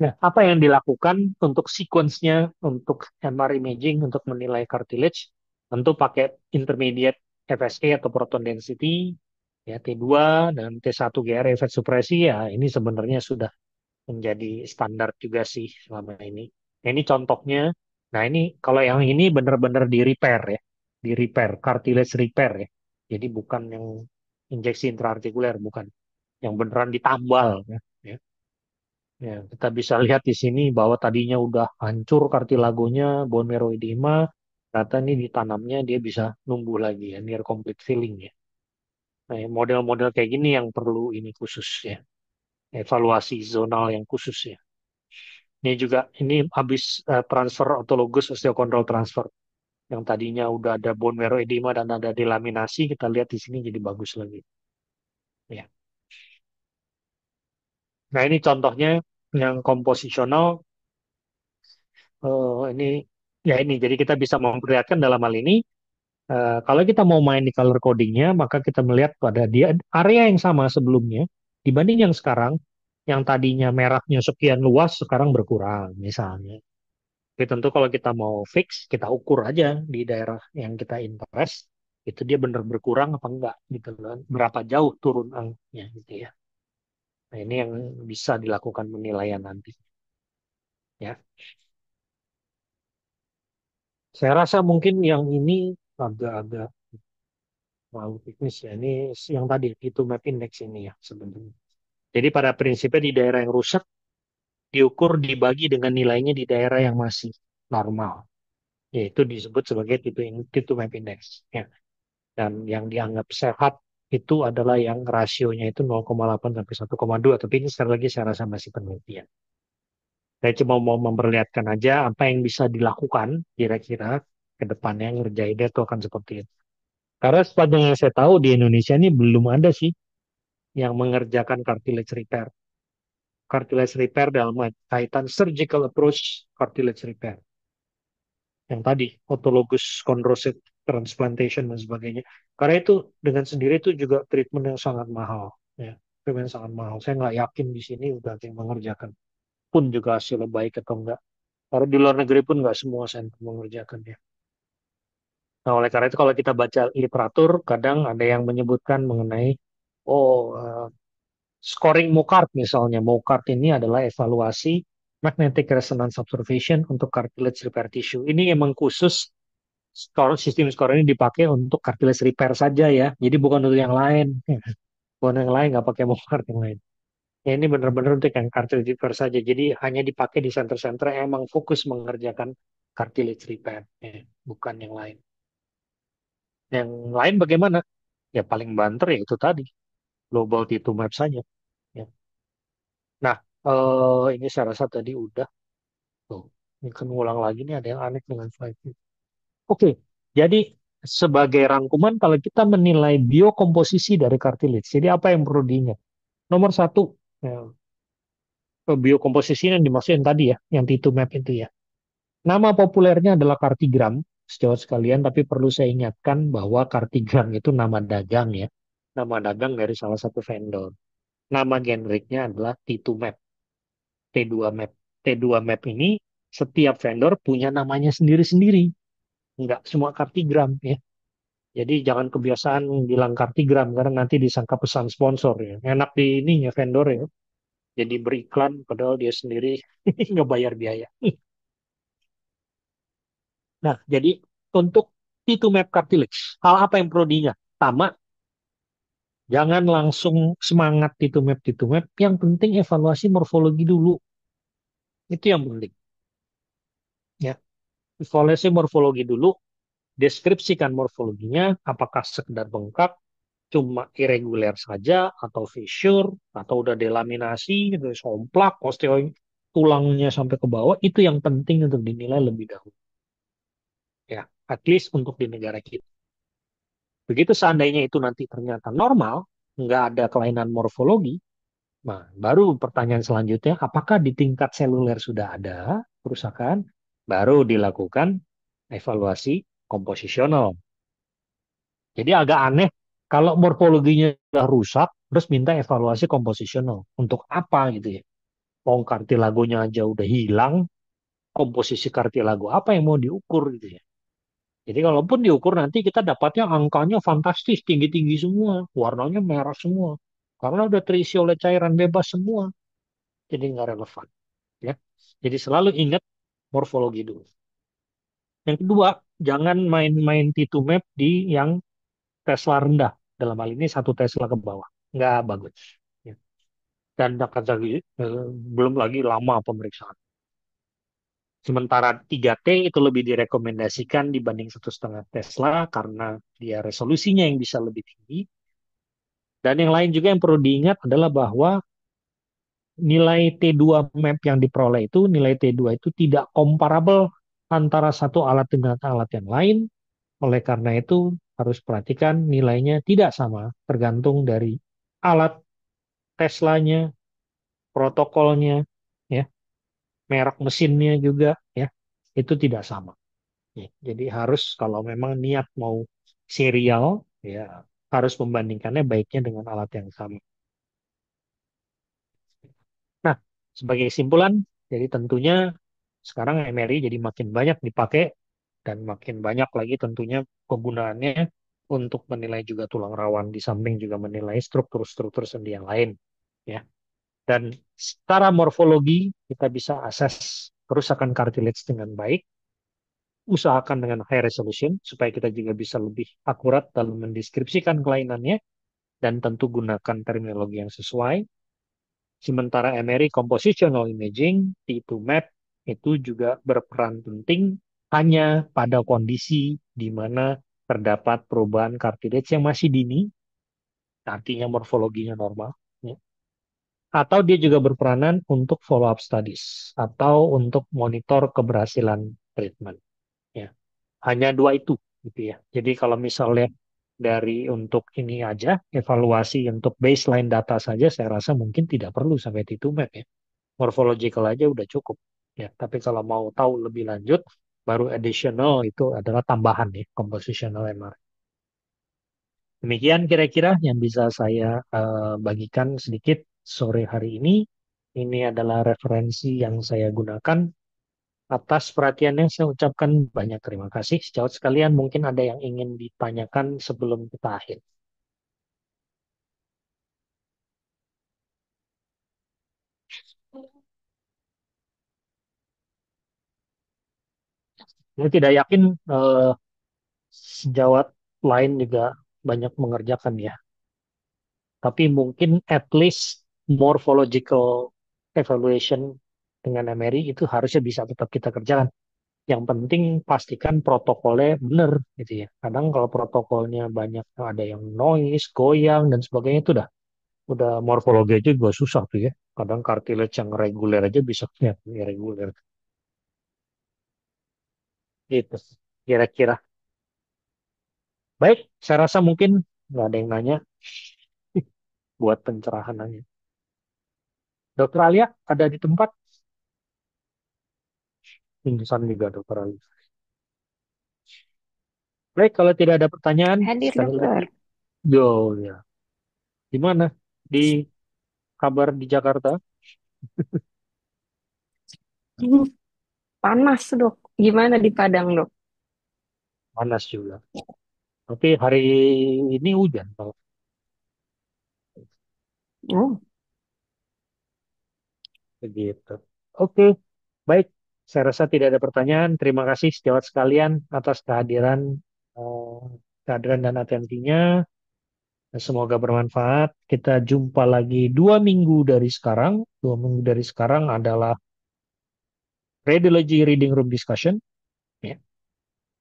Nah, apa yang dilakukan untuk sequence-nya, untuk MR imaging, untuk menilai cartilage, tentu pakai intermediate FSA atau proton density, ya T2 dan T1 GR efek supresi, ya ini sebenarnya sudah menjadi standar juga sih selama ini. Nah, ini contohnya. Nah, ini kalau yang ini benar-benar di repair ya, di repair, cartilage repair ya. Jadi bukan yang injeksi intraartikuler, bukan. Yang beneran ditambal ya. Ya. Ya, kita bisa lihat di sini bahwa tadinya udah hancur kartilagonya, bone marrow edema, ternyata ini ditanamnya dia bisa numbuh lagi ya, near complete filling ya. Nah, model-model kayak gini yang perlu ini khusus ya, evaluasi zonal yang khusus ya. Ini juga ini habis transfer autologous osteochondral transfer yang tadinya udah ada bone marrow edema dan ada delaminasi, kita lihat di sini jadi bagus lagi. Ya. Nah, ini contohnya yang komposisional. Ini ya ini jadi kita bisa memperlihatkan dalam hal ini kalau kita mau main di color codingnya maka kita melihat pada dia area yang sama sebelumnya dibanding yang sekarang yang tadinya merahnya sekian luas sekarang berkurang misalnya. Tapi tentu kalau kita mau fix kita ukur aja di daerah yang kita interest itu dia benar berkurang apa enggak gitu kan. Berapa jauh turun angkanya gitu ya. Nah, ini yang bisa dilakukan penilaian nanti ya. Saya rasa mungkin yang ini agak-agak terlalu teknis ya. Ini yang tadi itu map index ini ya sebenarnya. Jadi pada prinsipnya di daerah yang rusak diukur dibagi dengan nilainya di daerah yang masih normal, yaitu disebut sebagai T2 map index. Ya. Dan yang dianggap sehat itu adalah yang rasionya itu 0,8 sampai 1,2. Tapi ini sekali lagi saya rasa masih penelitian. Saya cuma mau memperlihatkan aja apa yang bisa dilakukan kira-kira ke depannya ngerjainnya itu akan seperti itu. Karena sepanjang yang saya tahu di Indonesia ini belum ada sih yang mengerjakan cartilage repair. Cartilage repair dalam kaitan surgical approach cartilage repair. Yang tadi, autologous chondrocyte transplantation dan sebagainya. Karena itu dengan sendiri itu juga treatment yang sangat mahal. Ya, treatment yang sangat mahal. Saya nggak yakin di sini udah ada yang mengerjakan. Pun juga hasilnya baik atau enggak. Karena di luar negeri pun nggak semua center mengerjakannya. Nah, oleh karena itu kalau kita baca literatur, kadang ada yang menyebutkan mengenai, oh, scoring MOCART misalnya. MOCART ini adalah evaluasi magnetic resonance observation untuk cartilage repair tissue. Ini emang khusus sistem skor ini dipakai untuk cartilage repair saja ya. Jadi bukan untuk yang lain. Bukan yang lain nggak pakai MOCART yang lain. Ya, ini benar-benar untuk yang cartilage repair saja. Jadi hanya dipakai di center-center yang emang fokus mengerjakan cartilage repair, ya, bukan yang lain. Yang lain bagaimana? Ya paling banter ya itu tadi, global T2 map saja. Ya. Nah, ini saya rasa tadi udah. Tuh, ini kan ngulang lagi nih ada yang aneh dengan slide ini. Oke, jadi sebagai rangkuman kalau kita menilai biokomposisi dari cartilage, jadi apa yang perlu diingat? Nomor satu, ya, biokomposisi yang dimaksudkan tadi ya, yang T2 map itu ya. Nama populernya adalah kartigram, sejauh sekalian, tapi perlu saya ingatkan bahwa kartigram itu nama dagang ya. Nama dagang dari salah satu vendor. Nama generiknya adalah T2 map, T2 map. T2 map ini setiap vendor punya namanya sendiri-sendiri. Nggak semua kartigram ya. Jadi jangan kebiasaan bilang kartigram karena nanti disangka pesan sponsor ya. Enak di ininya vendor ya. Jadi beriklan padahal dia sendiri nggak bayar biaya. Nah, jadi untuk T2 map cartilage, hal apa yang perlu diingat? Pertama, jangan langsung semangat T2 map. Yang penting evaluasi morfologi dulu. Itu yang penting. Ya, evaluasi morfologi dulu, deskripsikan morfologinya, apakah sekedar bengkak, cuma irregular saja, atau fissure, atau udah delaminasi, gitu, somplak, osteo tulangnya sampai ke bawah, itu yang penting untuk dinilai lebih dahulu. Ya, at least untuk di negara kita. Begitu seandainya itu nanti ternyata normal, nggak ada kelainan morfologi, nah baru pertanyaan selanjutnya, apakah di tingkat seluler sudah ada kerusakan? Baru dilakukan evaluasi komposisional. Jadi agak aneh kalau morfologinya sudah rusak, terus minta evaluasi komposisional. Untuk apa gitu ya? Wong kartilagonya aja udah hilang, komposisi kartilago apa yang mau diukur gitu ya? Jadi kalaupun diukur nanti kita dapatnya angkanya fantastis, tinggi-tinggi semua, warnanya merah semua. Karena udah terisi oleh cairan bebas semua, jadi nggak relevan. Ya. Jadi selalu ingat morfologi dulu. Yang kedua, jangan main-main T2 map di yang Tesla rendah. Dalam hal ini satu Tesla ke bawah. Nggak bagus. Ya. Dan akan lagi, belum lagi lama pemeriksaan. Sementara 3T itu lebih direkomendasikan dibanding 1,5 Tesla karena dia resolusinya yang bisa lebih tinggi. Dan yang lain juga yang perlu diingat adalah bahwa nilai T2 map yang diperoleh itu, nilai T2 itu tidak comparable antara satu alat dengan alat yang lain. Oleh karena itu harus perhatikan nilainya tidak sama, tergantung dari alat Teslanya, protokolnya, ya, merek mesinnya juga, ya, itu tidak sama. Ya, jadi harus kalau memang niat mau serial, ya harus membandingkannya baiknya dengan alat yang sama. Nah, sebagai kesimpulan, jadi tentunya sekarang MRI jadi makin banyak dipakai dan makin banyak lagi tentunya penggunaannya untuk menilai juga tulang rawan di samping juga menilai struktur-struktur sendi yang lain, ya. Dan secara morfologi kita bisa akses kerusakan cartilage dengan baik, usahakan dengan high resolution supaya kita juga bisa lebih akurat dalam mendeskripsikan kelainannya dan tentu gunakan terminologi yang sesuai. Sementara MRI compositional imaging T2 map itu juga berperan penting hanya pada kondisi di mana terdapat perubahan cartilage yang masih dini, artinya morfologinya normal, ya. Atau dia juga berperanan untuk follow up studies atau untuk monitor keberhasilan treatment. Ya. Hanya dua itu gitu ya. Jadi kalau misalnya dari untuk ini aja, evaluasi untuk baseline data saja, saya rasa mungkin tidak perlu sampai T2Map ya. Morphological aja udah cukup. Ya, tapi kalau mau tahu lebih lanjut, baru additional itu adalah tambahan ya, compositional MRI. Demikian kira-kira yang bisa saya bagikan sedikit sore hari ini. Ini adalah referensi yang saya gunakan. Atas perhatiannya saya ucapkan banyak terima kasih. Sejawat sekalian, mungkin ada yang ingin ditanyakan sebelum kita akhir. Saya tidak yakin sejawat lain juga banyak mengerjakan ya. Tapi mungkin at least morphological evaluation dengan MRI itu harusnya bisa tetap kita kerjakan. Yang penting pastikan protokolnya benar gitu ya. Kadang kalau protokolnya banyak ada yang noise, goyang dan sebagainya itu udah morfologi aja juga susah tuh ya. Kadang cartilage yang reguler aja bisa kelihatan irregular. Gitu. Kira-kira. Baik, saya rasa mungkin nggak ada yang nanya buat pencerahan aja. Dokter Alia ada di tempat? Pingsan juga Dokter Alia. Baik, kalau tidak ada pertanyaan, Hadir, sekali lagi, dokter. yo ya. Gimana di kabar di Jakarta? Panas, dok. Gimana di Padang, dok? Panas juga. Tapi hari ini hujan, Pak. Oh, Begitu. Oke, baik. Saya rasa tidak ada pertanyaan. Terima kasih sejawat sekalian atas eh, kehadiran dan atensinya. Semoga bermanfaat. Kita jumpa lagi 2 minggu dari sekarang. 2 minggu dari sekarang adalah Radiology Reading Room Discussion, ya,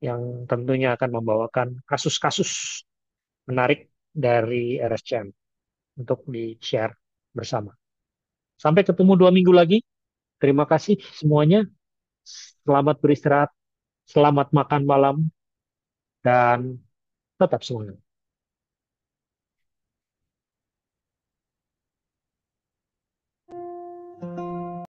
yang tentunya akan membawakan kasus-kasus menarik dari RSCM untuk di-share bersama. Sampai ketemu 2 minggu lagi. Terima kasih semuanya. Selamat beristirahat, selamat makan malam, dan tetap semangat.